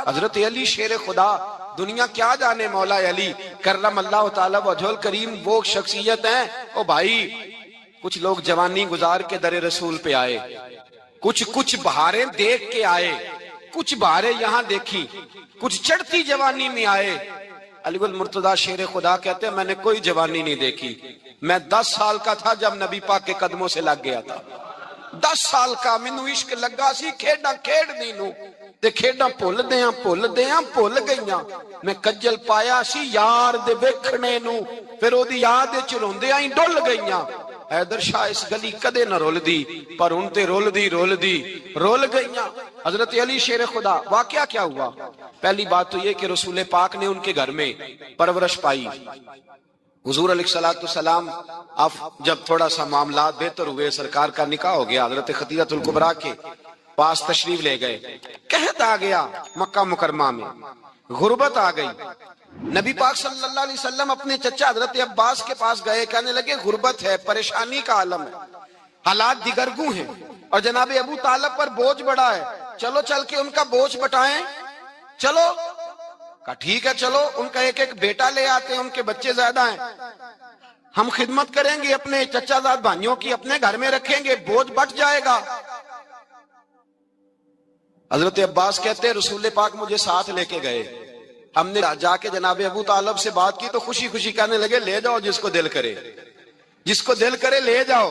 حضرت علی شیر خدا، دنیا کیا جانے مولا علی کرم اللہ تعالی وجہہ کریم وہ شخصیت ہیں۔ او بھائی کچھ لوگ جوانی گزار کے در رسول پہ آئے، کچھ بہاریں دیکھ کے آئے، کچھ بہاریں یہاں دیکھی، کچھ چڑھتی جوانی میں آئے۔ علی المرتضیٰ شیر خدا کہتے ہیں میں نے کوئی جوانی نہیں دیکھی، میں 10 سال کا تھا جب نبی پاک کے قدموں سے لگ گیا تھا، 10 سال کا مینوں عشق لگا سی، کھیڈاں کھیڈ دی نوں تے کھیڈاں بھول گئیاں، میں کجل پایا سی یار دے ویکھنے نوں، پھر او دی یاد وچ روندیاں ہی ڈل گئیاں۔ حیدر شاہ اس گلی کدے نہ رول دی، پر ان تے رول گئیاں۔ حضرت علی شیر خدا، واقعہ کیا ہوا؟ پہلی بات تو یہ کہ رسول پاک نے ان کے گھر میں پرورش پائی۔ حضور علیہ السلام اب جب تھوڑا سا معاملات بہتر ہوئے، سرکار کا نکاح ہو گیا، حضرت خدیجہ الکبریٰ کے پاس تشریف لے گئے، قحط آ گیا مکہ مکرمہ میں، غربت آ گئی۔ نبی پاک صلی اللہ علیہ وسلم اپنے چچا حضرت عباس کے پاس گئے، کہنے لگے غربت ہے، پریشانی کا عالم ہے، حالات دیگرگوں ہیں، اور جناب ابو طالب پر بوجھ بڑا ہے، چلو چل کے ان کا بوجھ بٹائیں۔ چلو کہا ٹھیک ہے، چلو ان کا ایک بیٹا لے آتے ہیں، ان کے بچے زیادہ ہیں، ہم خدمت کریں گے اپنے چچا زاد بھائیوں کی، اپنے گھر میں رکھیں گے، بوجھ بٹ جائے گا۔ حضرت عباس کہتے ہیں رسول پاک مجھے ساتھ لے کے گئے، ہم نے جا کے جناب ابو طالب سے بات کی تو خوشی خوشی کہنے لگے لے جاؤ جس کو دل کرے لے جاؤ۔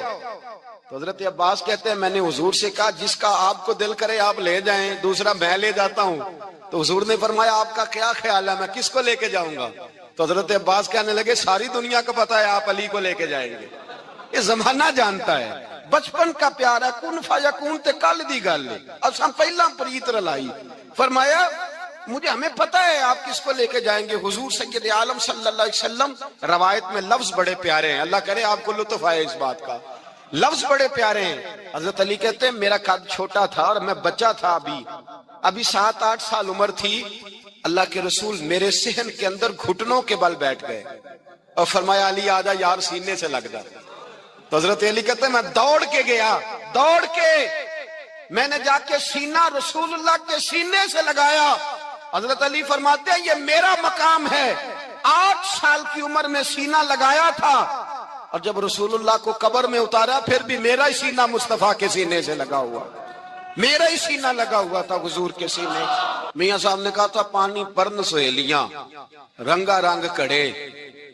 تو حضرت عباس کہتے ہیں میں نے حضور سے کہا جس کا آپ کو دل کرے آپ لے جائیں، دوسرا میں لے جاتا ہوں۔ تو حضور نے فرمایا آپ کا کیا خیال ہے، میں کس کو لے کے جاؤں گا؟ تو حضرت عباس کہنے لگے ساری دنیا کو پتا ہے آپ علی کو لے کے جائیں گے، یہ زمانہ جانتا ہے، بچپن کا پیار ہے، کن فیکون تے کل دی گل ہے، اساں پہلا پریت رلائی۔ فرمایا ہمیں پتہ ہے آپ کس کو لے کے جائیں گے، حضور سید عالم صلی اللہ علیہ وسلم۔ روایت میں لفظ بڑے پیارے ہیں، اللہ کرے آپ کو لطف آئے اس بات کا، لفظ بڑے پیارے ہیں۔ حضرت علی کہتے ہیں میرا قد چھوٹا تھا اور میں بچہ تھا، ابھی 7-8 سال عمر تھی، اللہ کے رسول میرے صحن کے اندر گھٹنوں کے بل بیٹھ گئے اور فرمایا علی آجا یار سینے سے لگ جا۔ تو حضرت علی کہتے ہیں میں دوڑ کے گیا، میں نے جا کے سینہ رسول اللہ کے سینے سے لگایا۔ حضرت علی فرماتے ہیں یہ میرا مقام ہے، 8 سال کی عمر میں سینہ لگایا تھا، اور جب رسول اللہ کو قبر میں اتارا پھر بھی میرا ہی سینہ مصطفیٰ کے سینے سے لگا ہوا، میرا ہی سینہ لگا ہوا تھا حضور کے سینے۔ میاں صاحب نے کہا تھا پانی پرن سہیلیاں رنگا رنگ کڑے،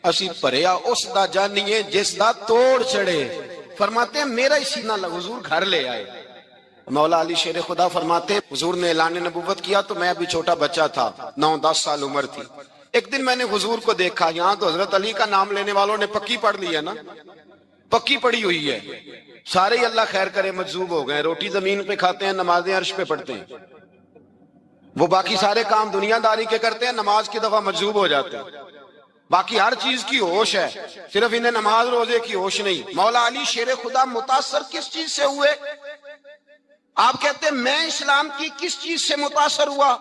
اسی پریا اس دا جانیے جس دا توڑ چڑھے۔ فرماتے ہیں میرا ہی سینہ لگا، حضور گھر لے آئے۔ مولا علی شیر خدا فرماتے ہیں حضور نے اعلان نبوت کیا تو میں ابھی چھوٹا بچہ تھا، 9-10 سال عمر تھی۔ ایک دن میں نے حضور کو دیکھا، یہاں تو حضرت علی کا نام لینے والوں نے پکی پڑھ لی ہے نا، پکی پڑی ہوئی ہے، سارے ہی اللہ خیر کرے مجذوب ہو گئے، روٹی زمین پہ کھاتے ہیں، نمازیں عرش پہ پڑھتے ہیں، وہ باقی سارے کام دنیا داری کے کرتے ہیں، نماز کی دفعہ مجذوب ہو جاتے ہیں، باقی ہر چیز کی ہوش ہے، صرف انہیں نماز روزے کی ہوش نہیں۔ مولا علی شیر خدا متاثر کس چیز سے ہوئے؟ آپ کہتے ہیں میں اسلام کی کس چیز سے متاثر ہوا؟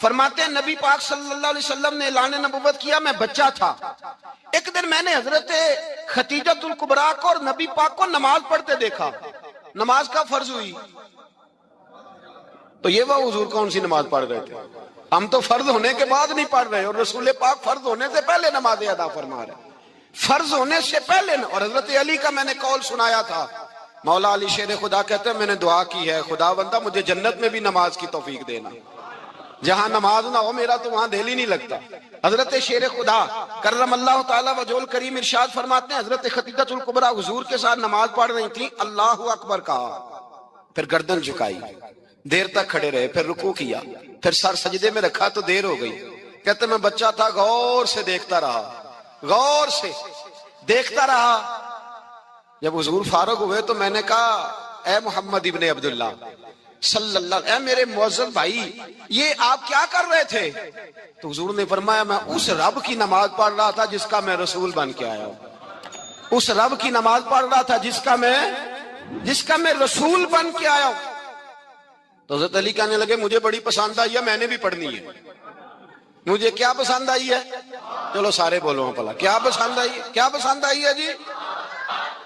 فرماتے ہیں نبی پاک صلی اللہ علیہ وسلم نے اعلان نبوت کیا، میں بچہ تھا، ایک دن میں نے حضرت خدیجہ الکبریٰ کو اور نبی پاک کو نماز پڑھتے دیکھا، نماز کا فرض ہوئی تو یہ وہ حضور کون سی نماز پڑھ رہے تھے؟ ہم تو فرض ہونے کے بعد نہیں پڑھ رہے، اور رسول پاک فرض ہونے سے پہلے نماز ادا فرما رہے، فرض ہونے سے پہلے۔ اور حضرت علی کا میں نے قول سنایا تھا، مولا علی شیر خدا کہتے ہیں میں نے دعا کی ہے خدا بندہ مجھے جنت میں بھی نماز کی توفیق دینا، جہاں نماز نہ ہو میرا تو وہاں دل ہی نہیں لگتا۔ حضرت شیر خدا کرم اللہ تعالی وجہہ کریم ارشاد فرماتے ہیں حضرت خدیجہ الکبریٰ حضور کے ساتھ نماز پڑھ رہی تھی، اللہ اکبر کہا، پھر گردن جھکائی، دیر تک کھڑے رہے، پھر رکوع کیا، پھر سر سجدے میں رکھا تو دیر ہو گئی۔ کہتے میں بچہ تھا، غور سے دیکھتا رہا، جب حضور فارغ ہوئے تو میں نے کہا اے محمد ابن عبداللہ صلی اللہ علیہ، اے میرے معزز بھائی یہ آپ کیا کر رہے تھے؟ تو حضور نے فرمایا میں اس رب کی نماز پڑھ رہا تھا جس کا میں رسول بن کے آیا ہوں، اس رب کی نماز پڑھ رہا تھا جس کا میں رسول بن کے آیا ہوں۔ تو حضرت علی کہنے لگے مجھے بڑی پسند آئی ہے، میں نے بھی پڑھنی ہے۔ مجھے کیا پسند آئی ہے؟ چلو سارے بولو پلا، کیا پسند آئی ہے جی؟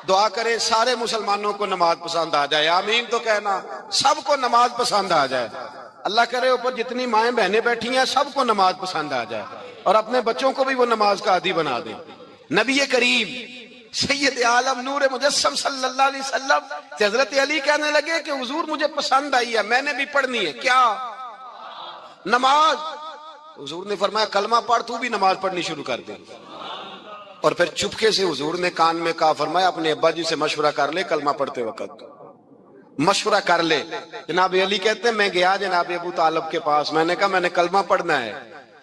دعا کرے سارے مسلمانوں کو نماز پسند آ جائے، آمین تو کہنا، سب کو نماز پسند آ جائے۔ اللہ کرے اوپر جتنی مائیں بہنیں بیٹھی ہیں سب کو نماز پسند آ جائے اور اپنے بچوں کو بھی وہ نماز کا عادی بنا دیں. نبی کریم سید عالم نور مجسم صلی اللہ علیہ وسلم سے حضرت علی کہنے لگے کہ حضور مجھے پسند آئی ہے، میں نے بھی پڑھنی ہے. کیا؟ نماز. حضور نے فرمایا کلمہ پڑھ، تو بھی نماز پڑھنی شروع کر دے. اور پھر چپکے سے حضور نے کان میں کہا، فرمایا اپنے ابا جی سے مشورہ کر لے کلمہ پڑھتے وقت، مشورہ کر لے. جناب علی کہتے ہیں میں گیا جناب ابو طالب کے پاس، میں نے کہا میں نے کلمہ پڑھنا ہے.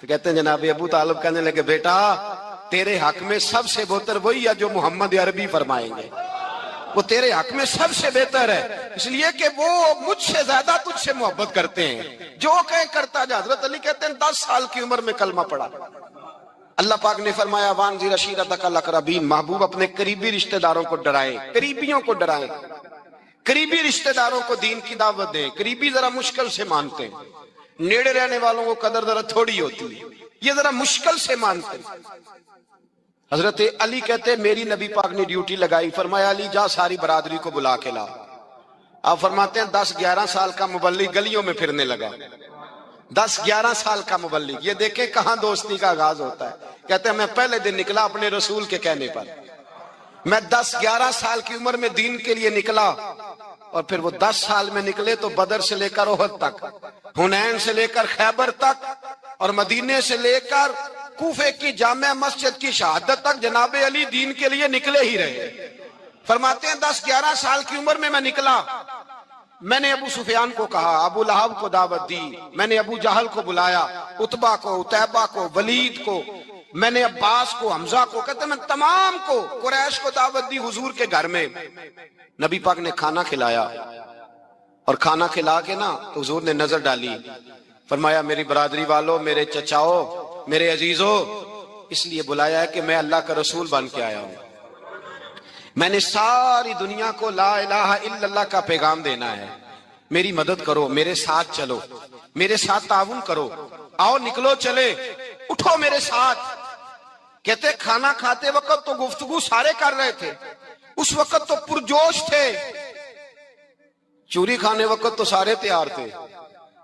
تو کہتے ہیں جناب ابو طالب کہنے لگے بیٹا تیرے حق میں سب سے بہتر وہی ہے جو محمد عربی فرمائیں گے، وہ تیرے حق میں سب سے بہتر ہے، اس لیے کہ وہ مجھ سے زیادہ تجھ سے محبت کرتے ہیں، جو کہیں کرتا جا. حضرت علی کہتے ہیں 10 سال کی عمر میں کلمہ پڑھا. اللہ پاک نے فرمایا وانذر عشیرتک الاقربین، محبوب اپنے قریبی رشتہ داروں کو ڈرائیں، قریبیوں کو ڈرائیں، قریبی رشتہ داروں کو دین کی دعوت دیں. قریبی ذرا مشکل سے مانتے ہیں، نیڑے رہنے والوں کو قدر ذرا تھوڑی ہوتی ہے، یہ ذرا مشکل سے مانتے ہیں. حضرت علی کہتے ہیں میری نبی پاک نے ڈیوٹی لگائی، فرمایا علی جا ساری برادری کو بلا کے لا. آپ فرماتے ہیں 10-11 سال کا مبلغ گلیوں میں پھرنے لگا. 10-11 سال کا مبلغ، یہ دیکھیں کہاں دوستی کا آغاز ہوتا ہے. کہتے ہیں میں پہلے دن نکلا اپنے رسول کے کہنے پر، میں 10-11 سال کی عمر میں دین کے لیے نکلا. اور پھر وہ 10 سال میں نکلے تو بدر سے لے کر احد تک، حنین سے لے کر خیبر تک، اور مدینے سے لے کر کوفے کی جامع مسجد کی شہادت تک جناب علی دین کے لیے نکلے ہی رہے. فرماتے ہیں 10-11 سال کی عمر میں نکلا. میں نے ابو سفیان کو کہا، ابو لہب کو دعوت دی، میں نے ابو جہل کو بلایا، عتبہ کو، عتیبہ کو، ولید کو، میں نے عباس کو، حمزہ کو، کہتے ہیں میں تمام کو، قریش کو دعوت دی حضور کے گھر میں. نبی پاک نے کھانا کھلایا، اور کھانا کھلا کے نا حضور نے نظر ڈالی، فرمایا میری برادری والوں، میرے چچاؤ، میرے عزیزو، اس لیے بلایا ہے کہ میں اللہ کا رسول بن کے آیا ہوں. میں نے ساری دنیا کو لا الہ الا اللہ کا پیغام دینا ہے. میری مدد کرو، میرے ساتھ چلو، میرے ساتھ تعاون کرو، آؤ نکلو چلے، اٹھو میرے ساتھ. کہتے کھانا کھاتے وقت تو گفتگو سارے کر رہے تھے، اس وقت تو پرجوش تھے. چوری کھانے وقت تو سارے تیار تھے،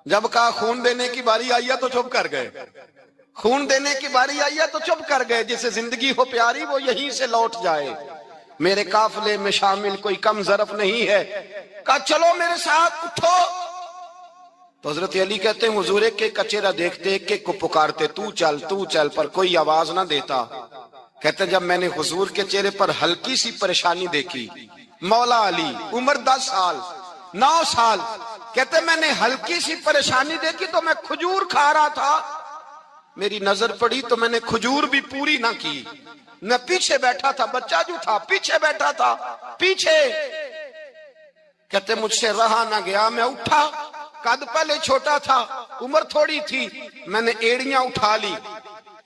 جب کہا خون دینے کی باری آئی ہے تو چپ کر گئے. خون دینے کی باری آئی ہے تو چپ کر گئے. جسے زندگی ہو پیاری وہ یہیں سے لوٹ جائے، میرے قافلے میں شامل کوئی کم ظرف نہیں ہے. کہا چلو میرے ساتھ، اٹھو. تو حضرت علی کہتے ہیں حضور ایک ایک کا چہرہ دیکھتے، ایک ایک کو پکارتے، تو چل، پر کوئی آواز نہ دیتا. کہتے ہیں جب میں نے حضور کے چہرے پر ہلکی سی پریشانی دیکھی، مولا علی عمر 10 سال 9 سال، کہتے ہیں میں نے ہلکی سی پریشانی دیکھی تو میں کھجور کھا رہا تھا، میری نظر پڑی تو میں نے کھجور بھی پوری نہ کی. میں پیچھے بیٹھا تھا، بچہ جو تھا پیچھے بیٹھا تھا، پیچھے. کہتے مجھ سے رہا نہ گیا، میں اٹھا. قد پہلے چھوٹا تھا، عمر تھوڑی تھی، میں نے ایڑیاں اٹھا لی،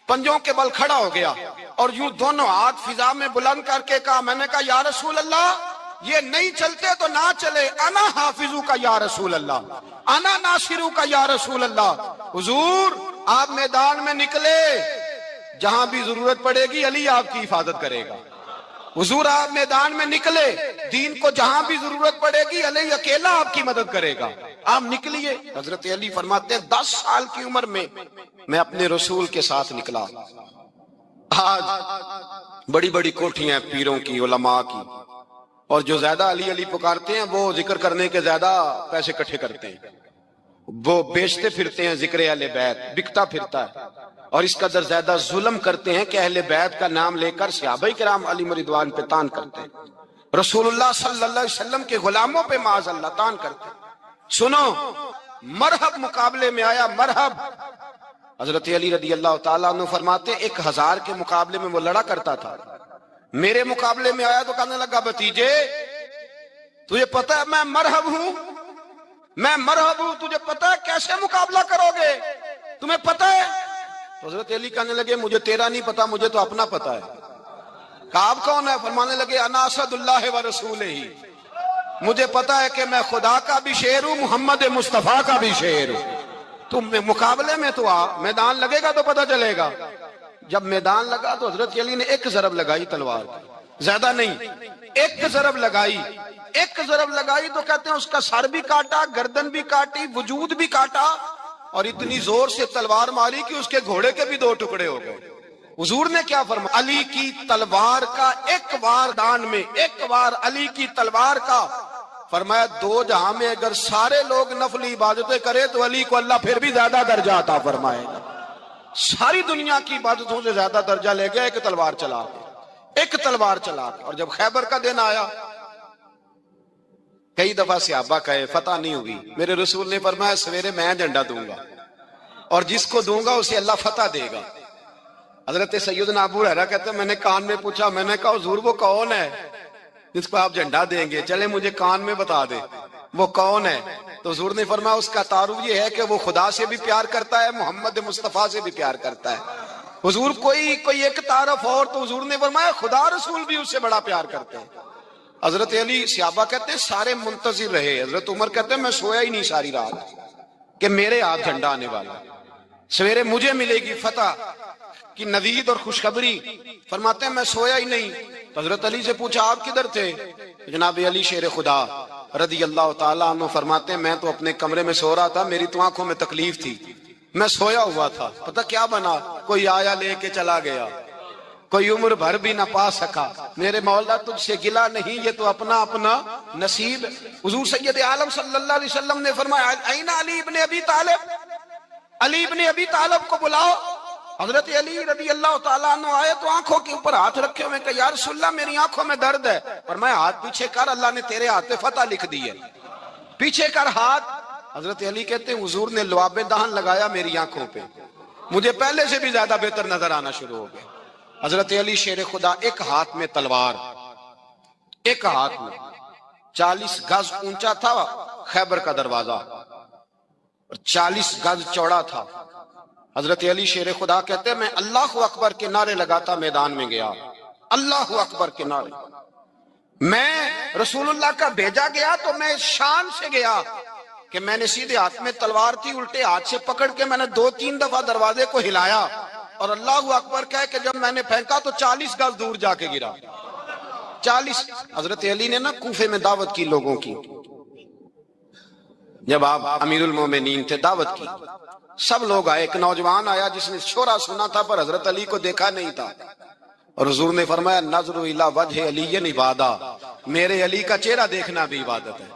پنجوں کے بل کھڑا ہو گیا، اور یوں دونوں ہاتھ فضا میں بلند کر کے کہا، میں نے کہا یا رسول اللہ یہ نہیں چلتے تو نہ چلے، انا حافظو کا یا رسول اللہ، انا ناصرو کا یا رسول اللہ. حضور آپ میدان میں نکلے، جہاں بھی ضرورت پڑے گی علی آپ کی حفاظت کرے گا. حضور آپ میدان میں نکلے، دین کو جہاں بھی ضرورت پڑے گی علی اکیلا آپ کی مدد کرے گا. آپ نکلیے. حضرت علی فرماتے ہیں 10 سال کی عمر میں اپنے رسول کے ساتھ نکلا. آج بڑی بڑی کوٹھیاں پیروں کی، علماء کی، اور جو زیادہ علی علی پکارتے ہیں وہ ذکر کرنے کے زیادہ پیسے اکٹھے کرتے ہیں، وہ بیچتے پھرتے ہیں ذکر اہل بیت، بکتا پھرتا ہے، اور اس قدر زیادہ ظلم کرتے ہیں کہ اہل بیت کا نام لے کر صحابہ کرام علی رضوان پہ تان کرتے ہیں، رسول اللہ صلی اللہ علیہ وسلم کے غلاموں پہ معاذ اللہ تان کرتے ہیں. سنو، مرحب مقابلے میں آیا، مرحب. حضرت علی رضی اللہ تعالیٰ عنہ فرماتے 1000 کے مقابلے میں وہ لڑا کرتا تھا، میرے مقابلے میں آیا تو کہنے لگا بھتیجے تجھے پتا ہے میں مرحب ہوں، میں مرحب ہوں، تجھے پتا ہے کیسے مقابلہ کرو گے، تمہیں پتا ہے؟ حضرت علی کہنے لگے مجھے تیرا نہیں پتا، مجھے تو اپنا پتا ہے. کہا آپ کون ہے؟ فرمانے لگے انا اسد اللہ و رسولہ، مجھے پتا ہے کہ میں خدا کا بھی شیر ہوں، محمد مصطفیٰ کا بھی شیر ہوں. تم مقابلے میں تو آ، میدان لگے گا تو پتہ چلے گا. جب میدان لگا تو حضرت علی نے ایک ضرب لگائی تلوار، زیادہ نہیں، ایک ضرب لگائی، ایک ضرب لگائی تو کہتے ہیں اس کا سر بھی کاٹا، گردن بھی کاٹی، وجود بھی کاٹا، اور اتنی زور سے تلوار ماری کہ اس کے گھوڑے کے بھی 2 ٹکڑے ہو گئے۔ حضور نے کیا فرمایا؟ علی کی تلوار کا ایک وار دان میں، ایک وار علی کی تلوار کا، فرمایا 2 جہاں میں اگر سارے لوگ نفلی عبادتیں کرے تو علی کو اللہ پھر بھی زیادہ درجہ عطا فرمائے گا۔ ساری دنیا کی عبادتوں سے زیادہ درجہ لے گیا ایک تلوار چلا کے، ایک تلوار چلا کے۔ اور جب خیبر کا دن آیا، کئی دفعہ صحابہ کہے فتح نہیں ہوئی، میرے رسول نے فرمایا سویرے میں جھنڈا دوں گا اور جس کو دوں گا اسے اللہ فتح دے گا۔ حضرت سیدنا ابو ہریرہ کہتے ہیں میں نے کان میں پوچھا، میں نے کہا حضور وہ کون ہے جس کو آپ جھنڈا دیں گے؟ چلے مجھے کان میں بتا دے وہ کون ہے۔ تو حضور نے فرمایا اس کا تعارف یہ ہے کہ وہ خدا سے بھی پیار کرتا ہے، محمد مصطفیٰ سے بھی پیار کرتا ہے۔ حضور کوئی ایک تعارف اور، تو حضور نے فرمایا خدا رسول بھی اس سے بڑا پیار کرتے ہیں۔ حضرت علی، صحابہ کہتے ہیں سارے منتظر رہے۔ حضرت عمر کہتے ہیں میں سویا ہی نہیں ساری رات کہ میرے ہاتھ جھنڈا آنے والا، سویرے مجھے ملے گی فتح کی نوید اور خوشخبری۔ فرماتے ہیں میں سویا ہی نہیں۔ تو حضرت علی سے پوچھا آپ کدھر تھے؟ جناب علی شیر خدا رضی اللہ تعالیٰ عنہ فرماتے ہیں میں تو اپنے کمرے میں سو رہا تھا، میری تو آنکھوں میں تکلیف تھی، میں سویا ہوا تھا، پتہ کیا بنا، کوئی آیا لے کے چلا گیا، کوئی عمر بھر بھی نہ پا سکا۔ میرے مولا تجھ سے گلا نہیں، یہ تو اپنا اپنا نصیب۔ حضور سید عالم صلی اللہ علیہ وسلم نے فرمایا این علی ابن ابی طالب، علی ابن ابی طالب کو بلاؤ۔ حضرت علی رضی اللہ تعالیٰ عنہ آئے تو آنکھوں کے اوپر ہاتھ رکھے ہوئے کہ یا رسول اللہ میری آنکھوں میں درد ہے۔ فرمایا ہاتھ پیچھے کر، اللہ نے تیرے ہاتھ پہ فتح لکھ دی ہے، پیچھے کر ہاتھ۔ حضرت علی کہتے ہیں حضور نے لعاب دہن لگایا میری آنکھوں پہ، مجھے پہلے سے بھی زیادہ بہتر نظر آنا شروع ہو گیا۔ حضرت علی شیر خدا، ایک ہاتھ میں تلوار، ایک ہاتھ میں 40 گز اونچا تھا خیبر کا دروازہ اور 40 گز چوڑا تھا۔ حضرت علی شیر خدا کہتے ہیں میں اللہ اکبر کے نعرے لگاتا میدان میں گیا، اللہ اکبر کے نعرے۔ میں رسول اللہ کا بھیجا گیا تو میں شان سے گیا کہ میں نے سیدھے ہاتھ میں تلوار تھی، الٹے ہاتھ سے پکڑ کے میں نے 2-3 دفعہ دروازے کو ہلایا اور اللہ اکبر کہہ کہ جب میں نے پھینکا تو 40 گز دور جا کے گرا۔ 40۔ حضرت علی نے نا کوفے میں دعوت کی لوگوں کی، جب آپ امیر المومنین تھے دعوت کی، سب لوگ آئے۔ ایک نوجوان آیا جس نے شورا سنا تھا پر حضرت علی کو دیکھا نہیں تھا، اور حضور نے فرمایا نظر الی وجہ علی عبادہ، میرے علی کا چہرہ دیکھنا بھی عبادت ہے۔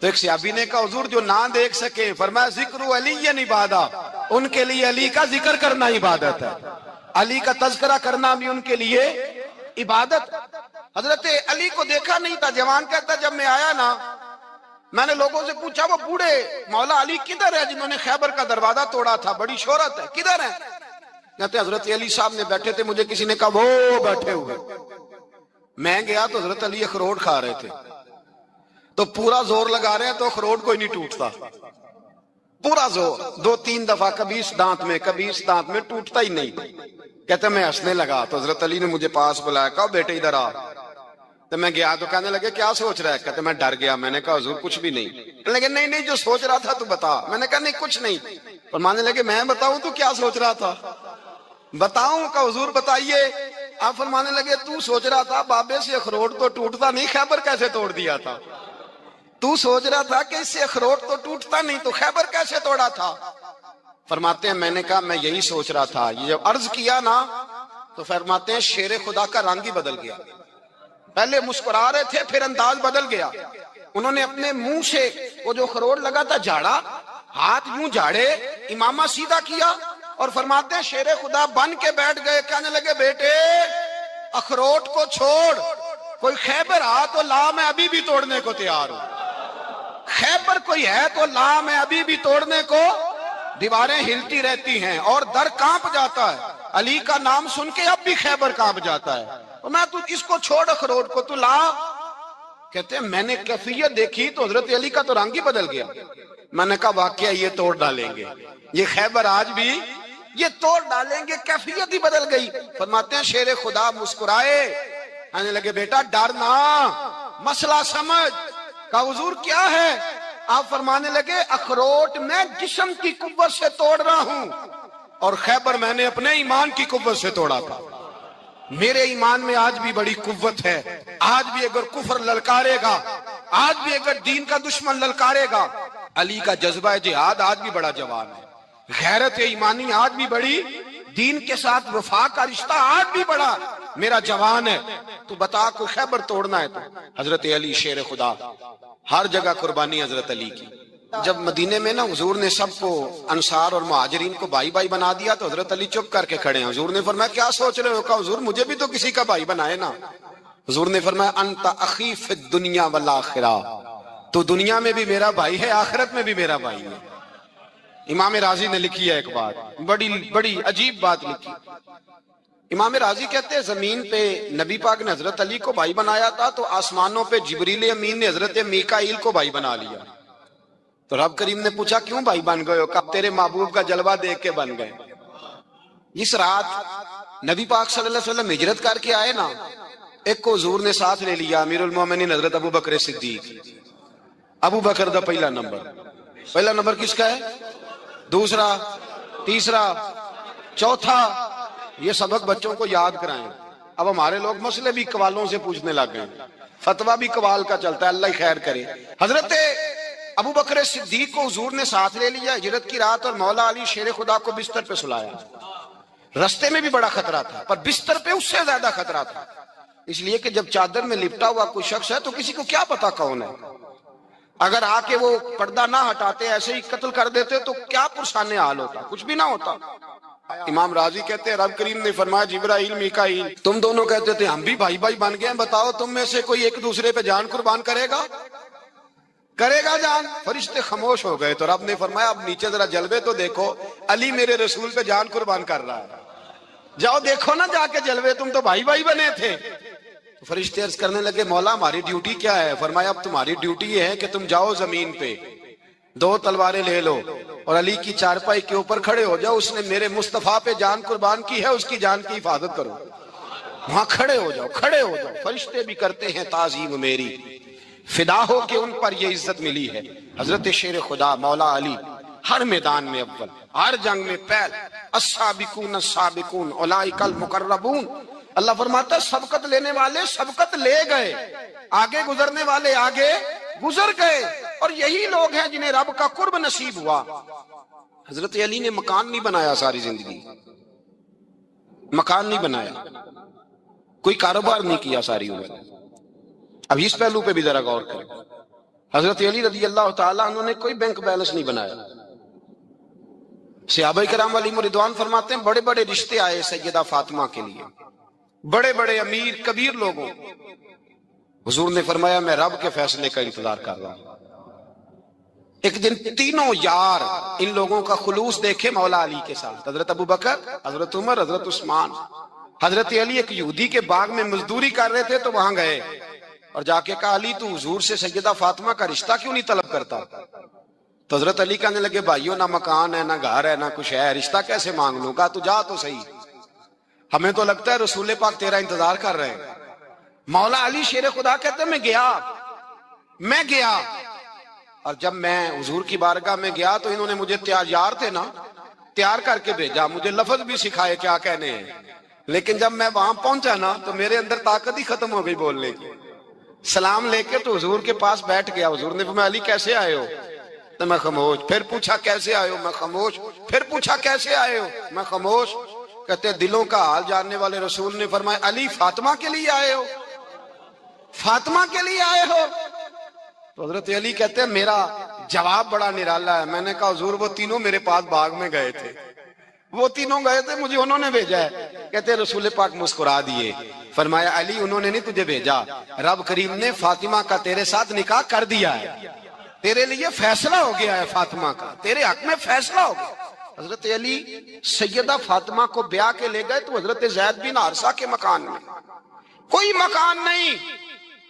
تو ایک صحابی نے کہا حضور جو نہ دیکھ سکے، فرمایا ذکر علی عبادہ، ان کے لیے علی کا ذکر کرنا عبادت ہے، علی کا تذکرہ کرنا بھی ان کے لیے عبادت۔ حضرت علی کو دیکھا نہیں تھا۔ جوان کہتا جب میں آیا نا میں نے لوگوں سے پوچھا وہ بوڑھے مولا علی کدھر ہے جنہوں نے خیبر کا دروازہ توڑا تھا، بڑی شہرت ہے، کدھر ہے؟ کہتے حضرت علی صاحب نے بیٹھے تھے، مجھے کسی نے کہا وہ بیٹھے ہوئے۔ میں گیا تو حضرت علی اخروٹ کھا رہے تھے، تو پورا زور لگا رہے ہیں تو اخروٹ کوئی نہیں ٹوٹتا، پورا زور 2-3 دفعہ، کبھی اس دانت میں کبھی اس دانت میں، ٹوٹتا ہی نہیں۔ کہتے میں ہنسنے لگا تو حضرت علی نے مجھے پاس بلایا، کہا بیٹے ادھر آ۔ تو میں گیا تو کہنے لگے کیا سوچ رہا ہے؟ کہتے میں ڈر گیا۔ میں نے کہا حضور کچھ بھی نہیں۔ کہنے لگے نہیں جو سوچ رہا تھا تو بتا۔ میں نے کہا نہیں کچھ نہیں۔ فرمانے لگے میں بتاؤں تو کیا سوچ رہا تھا؟ بتاؤں؟ کہ حضور بتائیے۔ آپ فرمانے لگے تو سوچ رہا تھا بابے سے اخروٹ تو ٹوٹتا نہیں، خیبر کیسے توڑ دیا تھا؟ تو سوچ رہا تھا کہ اس سے اخروٹ تو ٹوٹتا نہیں تو خیبر کیسے توڑا تھا؟ فرماتے ہیں میں نے کہا میں یہی سوچ رہا تھا۔ یہ جب عرض کیا نا تو فرماتے ہیں شیر خدا کا رنگ ہی بدل گیا، پہلے مسکرا رہے تھے پھر انداز بدل گیا۔ انہوں نے اپنے منہ سے وہ جو خروٹ لگا تھا جھاڑا، ہاتھ یوں جھاڑے، امامہ سیدھا کیا اور فرماتے ہیں شیر خدا بن کے بیٹھ گئے۔ کہنے لگے بیٹے اخروٹ کو چھوڑ، کوئی خیبر آ تو لا، میں ابھی بھی توڑنے کو تیار ہوں۔ خیبر کوئی ہے تو لا، میں ابھی بھی توڑنے کو۔ دیواریں ہلتی رہتی ہیں اور در کانپ جاتا ہے، علی کا نام سن کے اب بھی خیبر کانپ جاتا ہے۔ میں تو اس کو چھوڑ اخروٹ کو تو لا۔ کہتے ہیں میں نے کیفیت دیکھی تو حضرت علی کا تو رنگ ہی بدل گیا۔ میں نے کہا واقعہ یہ توڑ ڈالیں گے، یہ خیبر آج بھی یہ توڑ ڈالیں گے، کیفیت ہی بدل گئی۔ فرماتے ہیں شیر خدا مسکرائے، کہنے لگے بیٹا ڈرنا، مسئلہ سمجھ۔ کہا حضور کیا ہے؟ آپ فرمانے لگے اخروٹ میں جسم کی قوت سے توڑ رہا ہوں اور خیبر میں نے اپنے ایمان کی قوت سے توڑا تھا۔ میرے ایمان میں آج بھی بڑی قوت ہے، آج بھی اگر کفر للکارے گا، آج بھی اگر دین کا دشمن للکارے گا، علی کا جذبہ جہاد آج بھی بڑا جوان ہے، غیرت ایمانی آج بھی بڑی، دین کے ساتھ وفا کا رشتہ آج بھی بڑا میرا جوان ہے۔ تو بتا کوئی خیبر توڑنا ہے تو حضرت علی شیر خدا، ہر جگہ قربانی حضرت علی کی۔ جب مدینے میں نا حضور نے سب کو انصار اور مہاجرین کو بھائی بھائی بنا دیا تو حضرت علی چپ کر کے کھڑے ہیں۔ حضور نے فرمایا کیا سوچ رہے ہو؟ کہا حضور مجھے بھی تو کسی کا بھائی بنائے نا۔ حضور نے فرمایا انت اخی فی الدنیا والآخرہ، تو دنیا میں بھی میرا بھائی ہے، آخرت میں بھی میرا بھائی ہے۔ امام راضی نے لکھی ہے ایک بات، بڑی عجیب بات لکھی۔ امام راضی کہتے ہیں زمین پہ نبی پاک نے حضرت علی کو بھائی بنایا تھا تو آسمانوں پہ جبریل امین نے حضرت میکائیل کو بھائی بنا لیا۔ تو رب کریم نے پوچھا کیوں بھائی بن گئے ہو؟ کہا تیرے محبوب کا جلوہ دیکھ کے بن گئے۔ اس رات نبی پاک صلی اللہ علیہ وسلم ہجرت کر کے آئے نا، ایک کو حضور نے ساتھ لے لیا، امیر المومنین حضرت ابو بکر صدیق۔ ابو بکر دا پہلا نمبر کس کا ہے؟ دوسرا، تیسرا، چوتھا، یہ سبق بچوں کو یاد کرائیں۔ اب ہمارے لوگ مسئلے بھی قوالوں سے پوچھنے لگ گئے، فتویٰ بھی قوال کا چلتا ہے، اللہ خیر کرے۔ حضرت ابو بکر صدیق کو حضور نے ساتھ لے لیا ہجرت کی رات، اور مولا علی شیر خدا کو بستر پہ سلایا۔ رستے میں بھی بڑا خطرہ تھا پر بستر پہ اس سے زیادہ خطرہ تھا، اس لیے کہ جب چادر میں لپٹا ہوا کوئی شخص ہے تو کسی کو کیا پتا کون ہے، اگر آ کے وہ پردہ نہ ہٹاتے ایسے ہی قتل کر دیتے تو کیا پرسان حال ہوتا، کچھ بھی نہ ہوتا۔ امام راضی کہتے ہیں رب کریم نے فرمایا جبرائیل میکائیل تم دونوں کہتے تھے ہم بھی بھائی بھائی بن گئے ہیں، بتاؤ تم میں سے کوئی ایک دوسرے پہ جان قربان کرے گا جان؟ فرشتے خاموش ہو گئے تو رب نے فرمایا اب نیچے ذرا جلوے تو دیکھو، علی میرے رسول پہ جان قربان کر رہا ہے، جاؤ دیکھو نا جا کے جلوے، تم تو بھائی بھائی بنے تھے۔ فرشتے عرض کرنے لگے مولا ہماری ڈیوٹی کیا ہے؟ فرمایا اب تمہاری ڈیوٹی یہ ہے کہ تم جاؤ زمین پہ 2 تلواریں لے لو اور علی کی چارپائی کے اوپر کھڑے ہو جاؤ، اس نے میرے مصطفیٰ پہ جان قربان کی ہے، اس کی جان کی حفاظت کرو۔ وہاں کھڑے ہو جاؤ۔ فرشتے بھی کرتے ہیں تعظیم میری، فدا ہو کہ ان پر یہ عزت ملی ہے۔ حضرت شیر خدا مولا علی ہر میدان میں اول، ہر جنگ میں پہل، السابقون السابقون اولئک المقربون۔ اللہ فرماتا ہے سبقت لینے والے سبقت لے گئے، آگے گزرنے والے آگے گزر گئے، اور یہی لوگ ہیں جنہیں رب کا قرب نصیب ہوا۔ حضرت علی نے مکان نہیں بنایا، ساری زندگی مکان نہیں بنایا، کوئی کاروبار نہیں کیا ساری عمر۔ اب اس پہلو پہ بھی ذرا غور کریں، حضرت علی رضی اللہ تعالیٰ انہوں نے کوئی بینک بیلنس نہیں بنایا۔ صحابہ کرام علیہم رضوان فرماتے ہیں بڑے بڑے رشتے آئے سیدہ فاطمہ کے لیے، بڑے بڑے امیر کبیر لوگوں، حضور نے فرمایا میں رب کے فیصلے کا انتظار کر رہا ہوں۔ ایک دن تینوں یار ان لوگوں کا خلوص دیکھے مولا علی کے ساتھ، حضرت ابو بکر، حضرت عمر، حضرت عثمان۔ حضرت علی ایک یہودی کے باغ میں مزدوری کر رہے تھے تو وہاں گئے اور جا کے کہا علی تو حضور سے سیدہ فاطمہ کا رشتہ کیوں نہیں طلب کرتا؟ تو حضرت علی کہنے لگے بھائیو نہ مکان ہے، نہ گھر ہے، نہ کچھ ہے، رشتہ کیسے مانگ لوں؟ کہا تو جا تو صحیح، ہمیں تو لگتا ہے رسول پاک تیرا انتظار کر رہے ہیں۔ مولا علی شیر خدا کہتے ہیں میں گیا اور جب میں حضور کی بارگاہ میں گیا تو انہوں نے مجھے تیار کر کے بھیجا، مجھے لفظ بھی سکھائے کیا کہنے ہیں، لیکن جب میں وہاں پہنچا نا تو میرے اندر طاقت ہی ختم ہو گئی بولنے کی۔ سلام لے کے تو حضور کے پاس بیٹھ گیا، حضور نے فرمایا علی کیسے آئے ہو؟ تو میں خاموش، پھر پوچھا کیسے آئے ہو؟ میں خاموش، پھر پوچھا کیسے آئے ہو؟ میں خاموش۔ کہتے ہیں دلوں کا حال جاننے والے رسول نے فرمایا علی فاطمہ کے لیے آئے ہو؟ فاطمہ کے لیے آئے ہو؟ تو حضرت علی کہتے ہیں میرا جواب بڑا نرالا ہے۔ میں نے کہا حضور وہ تینوں میرے پاس باغ میں گئے تھے، وہ تینوں گئے تھے، مجھے انہوں نے بھیجا ہے۔ کہتے ہیں رسول پاک مسکرا دیے، فرمایا علی انہوں نے نہیں تجھے بھیجا، رب کریم نے فاطمہ کا تیرے ساتھ نکاح کر دیا ہے، تیرے لیے فیصلہ ہو گیا ہے، فاطمہ کا تیرے حق میں فیصلہ ہو گیا۔ حضرت علی سیدہ فاطمہ کو بیاہ کے لے گئے تو حضرت زید بن حارثہ کے مکان میں، کوئی مکان نہیں۔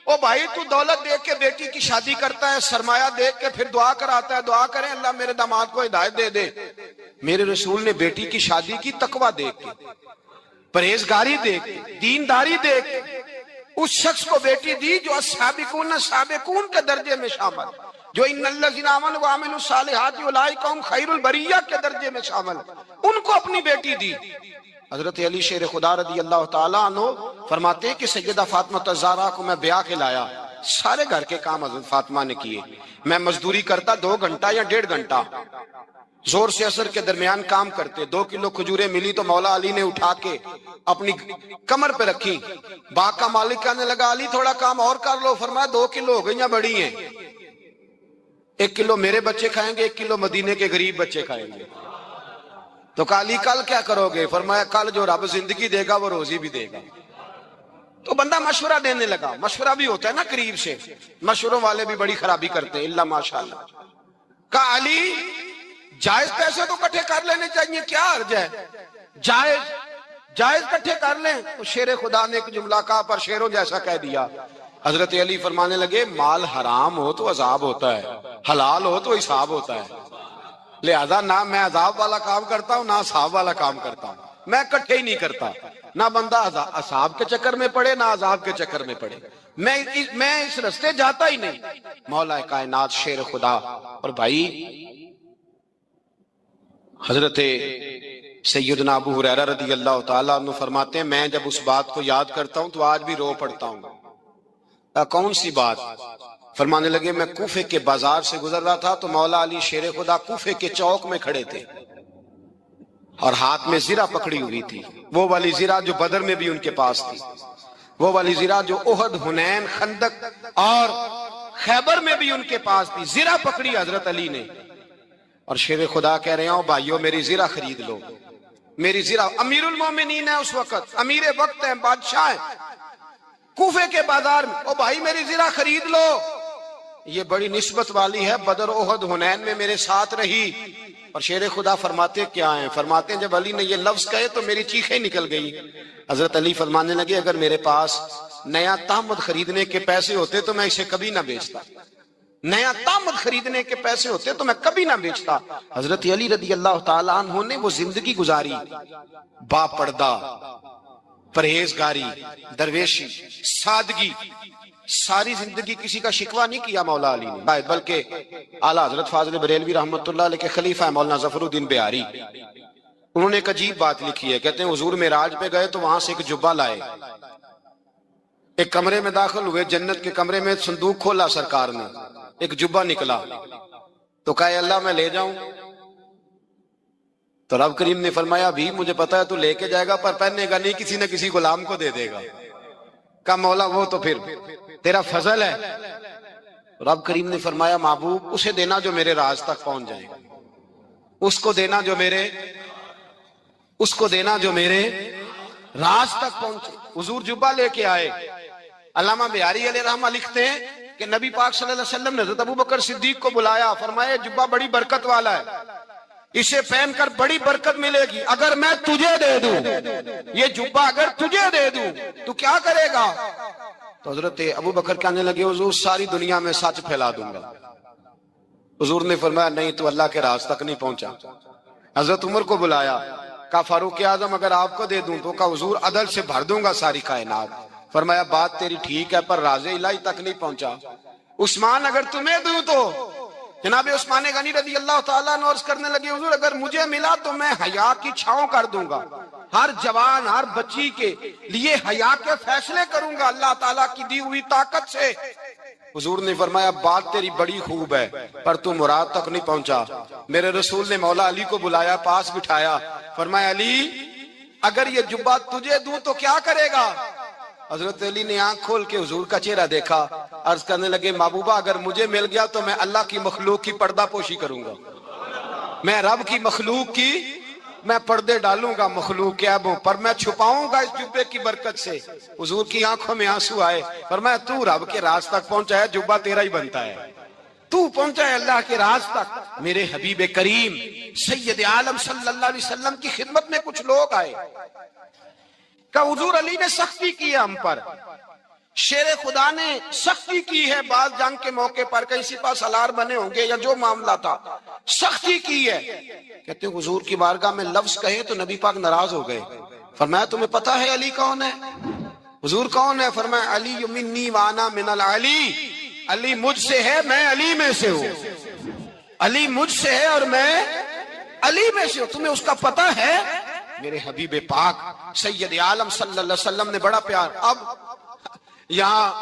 او بھائی تو دولت دیکھ کے بیٹی کی شادی کرتا ہے، سرمایہ دیکھ کے پھر دعا کراتا ہے، دعا کریں اللہ میرے داماد کو ہدایت دے دے۔ میرے رسول نے بیٹی کی شادی کی تقوی دیکھ کے، پرہیزگاری دیکھ کے، دینداری دیکھ کے اس شخص کو بیٹی دی جو السابقون السابقون کے درجے میں شامل، جو ان الذین آمنوا وعملوا الصالحات اولئک هم خیر البریہ کے درجے میں شامل، ان کو اپنی بیٹی دی۔ حضرت علی شیر خدا رضی اللہ تعالیٰ عنہ فرماتے ہیں کہ سیدہ فاطمہ الزہرا کو میں بیاہ کے لایا، سارے گھر کے کام حضرت فاطمہ نے کیے، میں مزدوری کرتا 2 گھنٹہ یا 1.5 گھنٹہ، زور سے عصر کے درمیان کام کرتے، 2 کلو کھجوریں ملی تو مولا علی نے اٹھا کے اپنی کمر پہ رکھی، باغ کا مالک کہنے لگا علی تھوڑا کام اور کر لو، فرمایا 2 کلو ہو گئی ہیں، بڑی ہیں، 1 کلو میرے بچے کھائیں گے، 1 کلو مدینے کے غریب بچے کھائیں گے۔ تو کہا علی کل کیا کرو گے؟ فرمایا کل جو رب زندگی دے گا وہ روزی بھی دے گا۔ تو بندہ مشورہ دینے لگا، مشورہ بھی ہوتا ہے نا قریب سے، مشوروں والے بھی بڑی خرابی کرتے ہیں اللہ ماشاءاللہ۔ کہا علی جائز پیسے تو کٹھے کر لینے چاہیے، کیا حرج ہے، جائز کٹھے کر لیں۔ تو شیر خدا نے ایک جملہ کہا پر شیروں جیسا کہہ دیا۔ حضرت علی فرمانے لگے مال حرام ہو تو عذاب ہوتا ہے، حلال ہو تو حساب ہوتا ہے، لہذا نہ میں عذاب والا کام کرتا ہوں نہ حساب والا کام کرتا ہوں، میں کٹھے ہی نہیں کرتا، نہ بندہ حساب کے چکر میں پڑے نہ عذاب کے چکر میں پڑے، میں اس رستے جاتا ہی نہیں۔ مولا کائنات شیر خدا۔ اور بھائی حضرت سیدنا ابو ہریرہ رضی اللہ تعالیٰ عنہ فرماتے ہیں میں جب اس بات کو یاد کرتا ہوں تو آج بھی رو پڑتا ہوں۔ کون سی بات؟ فرمانے لگے میں کوفے کے بازار سے گزر رہا تھا تو مولا علی شیر خدا کوفے کے چوک میں کھڑے تھے اور ہاتھ میں زرہ پکڑی ہوئی تھی، وہ والی زرہ جو بدر میں بھی ان کے پاس تھی، وہ والی زرہ جو احد، حنین، خندق اور خیبر میں بھی ان کے پاس تھی، زرہ پکڑی حضرت علی نے۔ اور شیر خدا کہہ رہے ہیں بھائیو میری زرہ خرید لو، میری زرہ، امیر المومنین ہے اس وقت، امیر وقت ہے، بادشاہ ہے کوفے کے بازار میں، او بھائی میری زرہ خرید لو، یہ بڑی نسبت والی ہے، بدر، احد، حنین میں میرے ساتھ رہی۔ اور شیر خدا فرماتے کیا ہیں؟ فرماتے ہیں جب علی نے یہ لفظ کہے تو میری چیخیں نکل گئی۔ حضرت علی فرمانے لگے اگر میرے پاس نیا تامد خریدنے کے پیسے ہوتے تو میں اسے کبھی نہ بیچتا، نیا تامد خریدنے کے پیسے ہوتے تو میں کبھی نہ بیچتا۔ حضرت علی رضی اللہ تعالیٰ عنہ نے وہ زندگی گزاری، با پردہ، پرہیزگاری، درویشی، سادگی، ساری زندگی کسی کا شکوہ نہیں کیا مولا علی نے، بلکہ اعلیٰ حضرت فاضل بریلوی رحمت اللہ علیہ کے خلیفہ مولانا ظفر الدین بہاری، انہوں نے ایک عجیب بات لکھی ہے، کہتے ہیں حضور معراج پہ گئے تو وہاں سے ایک جبہ لائے، ایک کمرے میں داخل ہوئے، جنت کے کمرے میں صندوق کھولا سرکار نے، ایک جبہ نکلا تو کہا اللہ میں لے جاؤں؟ تو رب کریم نے فرمایا بھی مجھے پتا ہے تو لے کے جائے گا پر پہنے گا نہیں، کسی نہ کسی غلام کو دے دے گا۔ کہا مولا وہ تو پھر تیرا فضل ہے۔ رب کریم نے فرمایا محبوب اسے دینا جو میرے راز تک پہنچ جائے، اس کو دینا جو میرے راز تک پہنچے۔ حضور جبہ لے کے آئے۔ علامہ بہاری علیہ رحمہ لکھتے ہیں کہ نبی پاک صلی اللہ علیہ وسلم نے حضرت ابوبکر صدیق کو بلایا، فرمایا جبہ بڑی برکت والا ہے، اسے پہن کر بڑی برکت ملے گی، اگر میں تجھے دے دوں، یہ جبہ اگر تجھے دے دوں تو کیا کرے گا؟ تو حضرت ابوبکر کہنے لگے حضور ساری دنیا میں سچ پھیلا دوں گا۔ حضور نے فرمایا نہیں تو اللہ کے راز تک نہیں پہنچا۔ حضرت عمر کو بلایا، کہا فاروق اعظم اگر آپ کو دے دوں تو کہا حضور عدل سے بھر دوں گا ساری کائنات۔ فرمایا بات تیری ٹھیک ہے پر راز الہی تک نہیں پہنچا۔ عثمان اگر تمہیں دوں تو جناب عثمان غنی رضی اللہ تعالیٰ عنہ عرض کرنے لگے حضور اگر مجھے ملا تو میں حیا کی چھاؤں کر دوں گا، ہر جوان ہر بچی کے لیے حیا کے فیصلے کروں گا اللہ تعالیٰ کی دی ہوئی طاقت سے۔ حضور نے فرمایا بات تیری بڑی خوب ہے پر تو مراد تک نہیں پہنچا۔ میرے رسول نے مولا علی کو بلایا، پاس بٹھایا، فرمایا علی اگر یہ جبہ تجھے دوں تو کیا کرے گا؟ حضرت علی نے آنکھ کھول کے حضور کا چہرہ دیکھا، عرض کرنے لگے محبوبہ اگر مجھے مل گیا تو میں اللہ کی مخلوق کی پردہ پوشی کروں گا، میں رب کی مخلوق کی میں پردے ڈالوں گا مخلوق کے عیبوں پر، میں چھپاؤں گا اس جبے کی برکت سے۔ حضور کی آنکھوں میں آنسو آئے، فرمایا تو رب کے راز تک پہنچا ہے، جبہ تیرا ہی بنتا ہے، تو پہنچا ہے اللہ کے راز تک۔ میرے حبیب کریم سید عالم صلی اللہ علیہ وسلم کی خدمت میں کچھ لوگ آئے کہ حضور علی نے سختی کی ہے ہم پر، شیر خدا نے سختی کی ہے، بعض جنگ کے موقع پر کہیں سپاہ سالار بنے ہوں گے یا جو معاملہ تھا سختی کی ہے۔ کہتے ہیں حضور کی بارگاہ میں لفظ کہے تو نبی پاک ناراض ہو گئے۔ فرمایا تمہیں پتا ہے علی کون ہے؟ حضور کون ہے؟ فرمایا علی منی وانا من العلی، علی مجھ سے ہے میں علی میں سے ہوں، علی مجھ سے ہے اور میں علی میں سے ہوں، تمہیں اس کا پتہ ہے؟ میرے حبیب پاک سید عالم صلی اللہ علیہ وسلم نے بڑا پیار. اب یہاں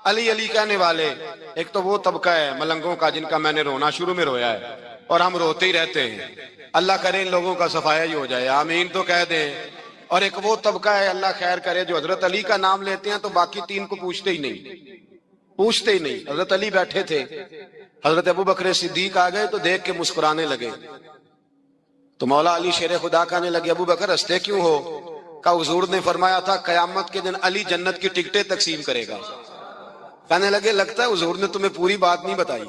علی علی کہنے والے ایک تو وہ طبقہ ہے ملنگوں کا جن کا میں نے رونا شروع میں رویا ہے اور ہم روتے ہی رہتے ہیں. اللہ کرے ان لوگوں کا صفایا ہی ہو جائے, آمین تو کہہ دیں. اور ایک وہ طبقہ ہے اللہ خیر کرے جو حضرت علی کا نام لیتے ہیں تو باقی تین کو پوچھتے ہی نہیں. حضرت علی بیٹھے تھے, حضرت ابو بکر صدیق آ گئے تو دیکھ کے مسکرانے لگے. تو مولا علی شیر خدا کہنے لگے ابو بکر ہنستے کیوں ہو؟ کہا حضور نے فرمایا تھا قیامت کے دن علی جنت کی ٹکٹیں تقسیم کرے گا. کہنے لگے لگتا ہے حضور نے تمہیں پوری بات نہیں بتائی.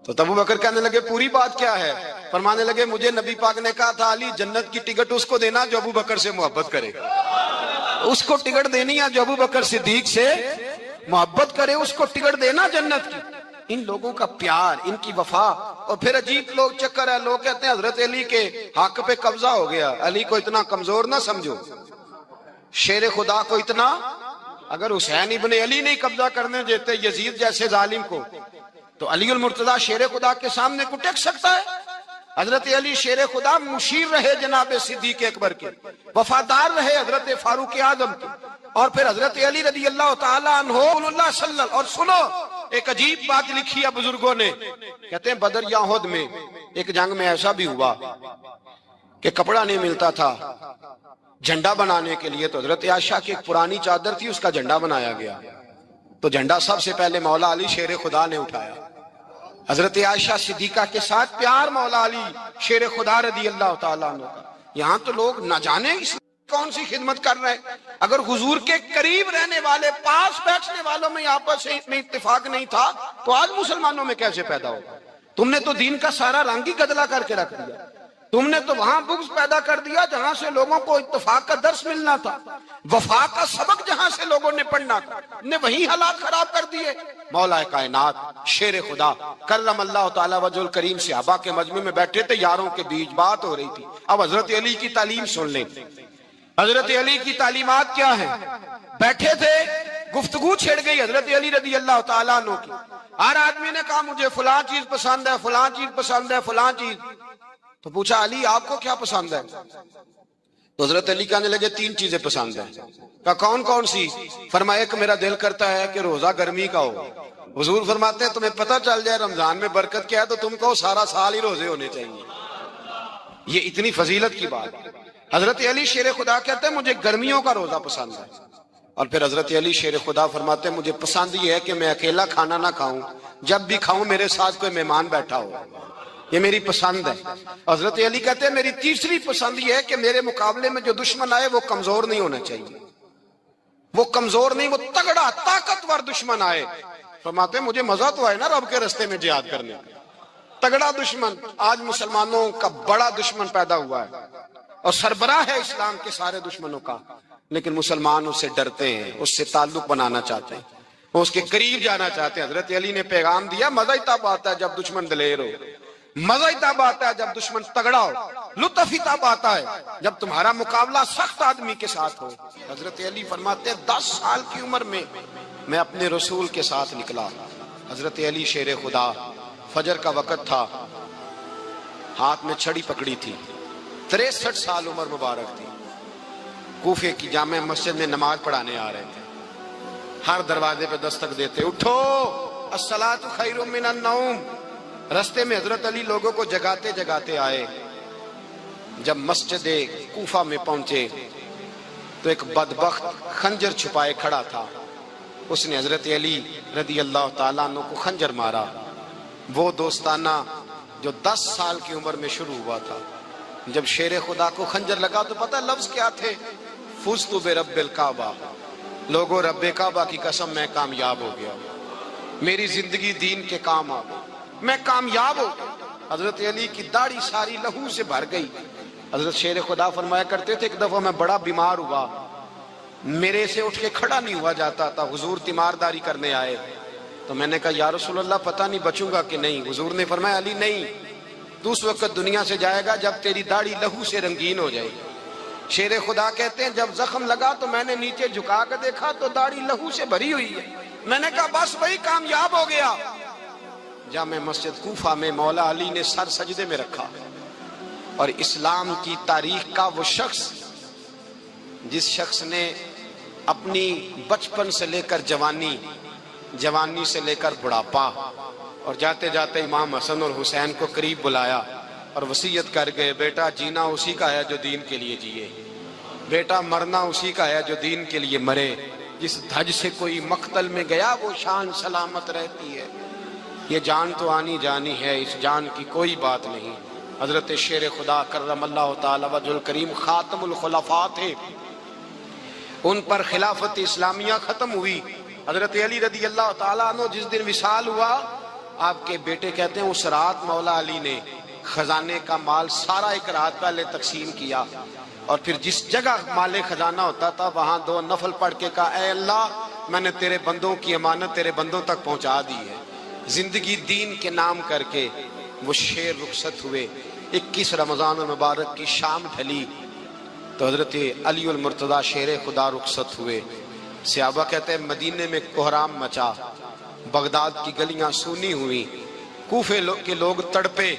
تو ابو بکر کہنے لگے پوری بات کیا ہے؟ فرمانے لگے مجھے نبی پاک نے کہا تھا علی جنت کی ٹکٹ اس کو دینا جو ابو بکر سے محبت کرے. اس کو ٹکٹ دینی ہے جو ابو بکر صدیق سے محبت کرے, اس کو ٹکٹ دینا جنت کی. ان لوگوں کا پیار, ان کی وفا. اور پھر عجیب لوگ چکر ہے, لوگ کہتے ہیں حضرت علی کے حق پہ قبضہ ہو گیا. علی کو اتنا کمزور نہ سمجھو, شیر خدا کو اتنا. اگر حسین ابن علی نہیں قبضہ کرنے دیتے یزید جیسے ظالم کو, تو علی المرتضی شیر خدا کے سامنے کو ٹک سکتا ہے؟ حضرت علی شیر خدا مشیر رہے جناب صدیق اکبر کے, وفادار رہے حضرت فاروق اعظم کے, اور پھر حضرت علی رضی اللہ تعالیٰ عنہ اللہ صلی اللہ. اور سنو ایک عجیب بات لکھی ہے بزرگوں نے, کہتے ہیں بدر یا احد میں ایک جنگ میں ایسا بھی ہوا کہ کپڑا نہیں ملتا تھا جھنڈا بنانے کے لیے, تو حضرت عائشہ کی ایک پرانی چادر تھی اس کا جھنڈا بنایا گیا. تو جھنڈا سب سے پہلے مولا علی شیر خدا نے اٹھایا. حضرت عائشہ صدیقہ کے ساتھ پیار مولا علی شیر خدا رضی اللہ تعالیٰ عنہ کا. یہاں تو لوگ نہ جانے اس کون سی خدمت کر رہے ہیں. اگر حضور کے قریب رہنے والے پاس بیٹھنے والوں میں آپس میں اتفاق نہیں تھا تو آج مسلمانوں میں کیسے پیدا ہو؟ تم نے تو دین کا سارا رنگ ہی گدلا کر کے رکھ دیا. تم نے تو وہاں بغض پیدا کر دیا جہاں سے لوگوں کو اتفاق کا درس ملنا تھا, وفا کا سبق جہاں سے لوگوں نے پڑھنا تھا, نے وہی حالات خراب کر دیے. مولا کائنات شیر خدا کرم اللہ تعالی وجہ الکریم صحابہ کے مجمع میں بیٹھے تھے, یاروں کے بیچ بات ہو رہی تھی. اب حضرت علی کی تعلیم سن لیں. حضرت علی کی تعلیمات کیا ہیں؟ بیٹھے تھے, گفتگو چھڑ گئی حضرت علی رضی اللہ تعالیٰ عنہ کی. ہر آدمی نے کہا مجھے فلاں چیز پسند ہے, فلاں چیز پسند ہے, فلاں چیز. تو پوچھا علی آپ کو کیا پسند ہے؟ تو حضرت علی کہنے لگے تین چیزیں پسند ہیں. کہا کون کون سی؟ فرمایا ایک میرا دل کرتا ہے کہ روزہ گرمی کا ہو. حضور فرماتے ہیں تمہیں پتہ چل جائے رمضان میں برکت کیا ہے تو تم کو سارا سال ہی روزے ہونے چاہیے. یہ اتنی فضیلت کی بات. حضرت علی شیر خدا کہتے ہیں مجھے گرمیوں کا روزہ پسند ہے. اور پھر حضرت علی شیر خدا فرماتے ہیں مجھے پسند یہ ہے کہ میں اکیلا کھانا نہ کھاؤں, جب بھی کھاؤں میرے ساتھ کوئی مہمان بیٹھا ہو, یہ میری پسند ہے. حضرت علی کہتے ہیں میری تیسری پسند یہ ہے کہ میرے مقابلے میں جو دشمن آئے وہ کمزور نہیں ہونا چاہیے, وہ کمزور نہیں, وہ تگڑا طاقتور دشمن آئے. فرماتے ہیں مجھے مزہ تو آئے نا رب کے رستے میں جہاد کرنے کا. تگڑا دشمن, آج مسلمانوں کا بڑا دشمن پیدا ہوا ہے اور سربراہ ہے اسلام کے سارے دشمنوں کا, لیکن مسلمان اس سے ڈرتے ہیں, اس سے تعلق بنانا چاہتے ہیں, وہ اس کے قریب جانا چاہتے ہیں. حضرت علی نے پیغام دیا مزہ ہی تب آتا ہے جب دشمن دلیر ہو, مزہ ہی تب آتا ہے جب دشمن تگڑا ہو, لطف ہی تب آتا ہے جب تمہارا مقابلہ سخت آدمی کے ساتھ ہو. حضرت علی فرماتے ہیں 10 سال کی عمر میں اپنے رسول کے ساتھ نکلا. حضرت علی شیر خدا, فجر کا وقت تھا, ہاتھ میں چھڑی پکڑی تھی, 63 سال عمر مبارک تھی. کوفے کی جامع مسجد میں نماز پڑھانے آ رہے تھے. ہر دروازے پہ دستک دیتے, اٹھو الصلاۃ خیر من النوم. رستے میں حضرت علی لوگوں کو جگاتے جگاتے آئے. جب مسجد کوفہ میں پہنچے تو ایک بدبخت خنجر چھپائے کھڑا تھا. اس نے حضرت علی رضی اللہ تعالیٰ عنہ کو خنجر مارا. وہ دوستانہ جو 10 سال کی عمر میں شروع ہوا تھا, جب شیر خدا کو خنجر لگا تو پتہ لفظ کیا تھے؟ فزت برب الکعبہ. لوگوں رب کعبہ کی قسم میں کامیاب ہو گیا, میری زندگی دین کے کام آ گئی, میں کامیاب ہو گیا. حضرت علی کی داڑھی ساری لہو سے بھر گئی. حضرت شیر خدا فرمایا کرتے تھے ایک دفعہ میں بڑا بیمار ہوا, میرے سے اٹھ کے کھڑا نہیں ہوا جاتا تھا. حضور تیمارداری کرنے آئے تو میں نے کہا یا رسول اللہ پتہ نہیں بچوں گا کہ نہیں. حضور نے فرمایا علی نہیں, تو اس وقت دنیا سے جائے گا جب تیری داڑھی لہو سے رنگین ہو جائے. شیر خدا کہتے ہیں جب زخم لگا تو میں نے نیچے جھکا کر دیکھا تو داڑھی لہو سے بھری ہوئی ہے. میں نے کہا بس وہی کامیاب ہو گیا. جامع مسجد کوفہ میں مولا علی نے سر سجدے میں رکھا, اور اسلام کی تاریخ کا وہ شخص جس شخص نے اپنی بچپن سے لے کر جوانی، جوانی سے لے کر بڑھاپا، اور جاتے جاتے امام حسن اور حسین کو قریب بلایا اور وصیت کر گئے، بیٹا جینا اسی کا ہے جو دین کے لیے جیے، بیٹا مرنا اسی کا ہے جو دین کے لیے مرے، جس دھج سے کوئی مقتل میں گیا وہ شان سلامت رہتی ہے، یہ جان تو آنی جانی ہے، اس جان کی کوئی بات نہیں۔ حضرت شیر خدا کرم اللہ تعالی وجہ الکریم خاتم الخلفاء تھے، ان پر خلافت اسلامیہ ختم ہوئی۔ حضرت علی رضی اللہ تعالیٰ عنہ جس دن وصال ہوا، آپ کے بیٹے کہتے ہیں اس رات مولا علی نے خزانے کا مال سارا ایک رات پہلے تقسیم کیا، اور پھر جس جگہ مال خزانہ ہوتا تھا وہاں 2 نفل پڑھ کے کہا، اے اللہ میں نے تیرے بندوں کی امانت تیرے بندوں تک پہنچا دی ہے۔ زندگی دین کے نام کر کے وہ شیر رخصت ہوئے۔ 21 رمضان المبارک کی شام ڈھلی تو حضرت علی المرتضیٰ شیر خدا رخصت ہوئے۔ صحابہ کہتے ہیں مدینے میں کوہرام مچا، بغداد کی گلیاں سونی ہوئی، کوفے کے لوگ تڑپے،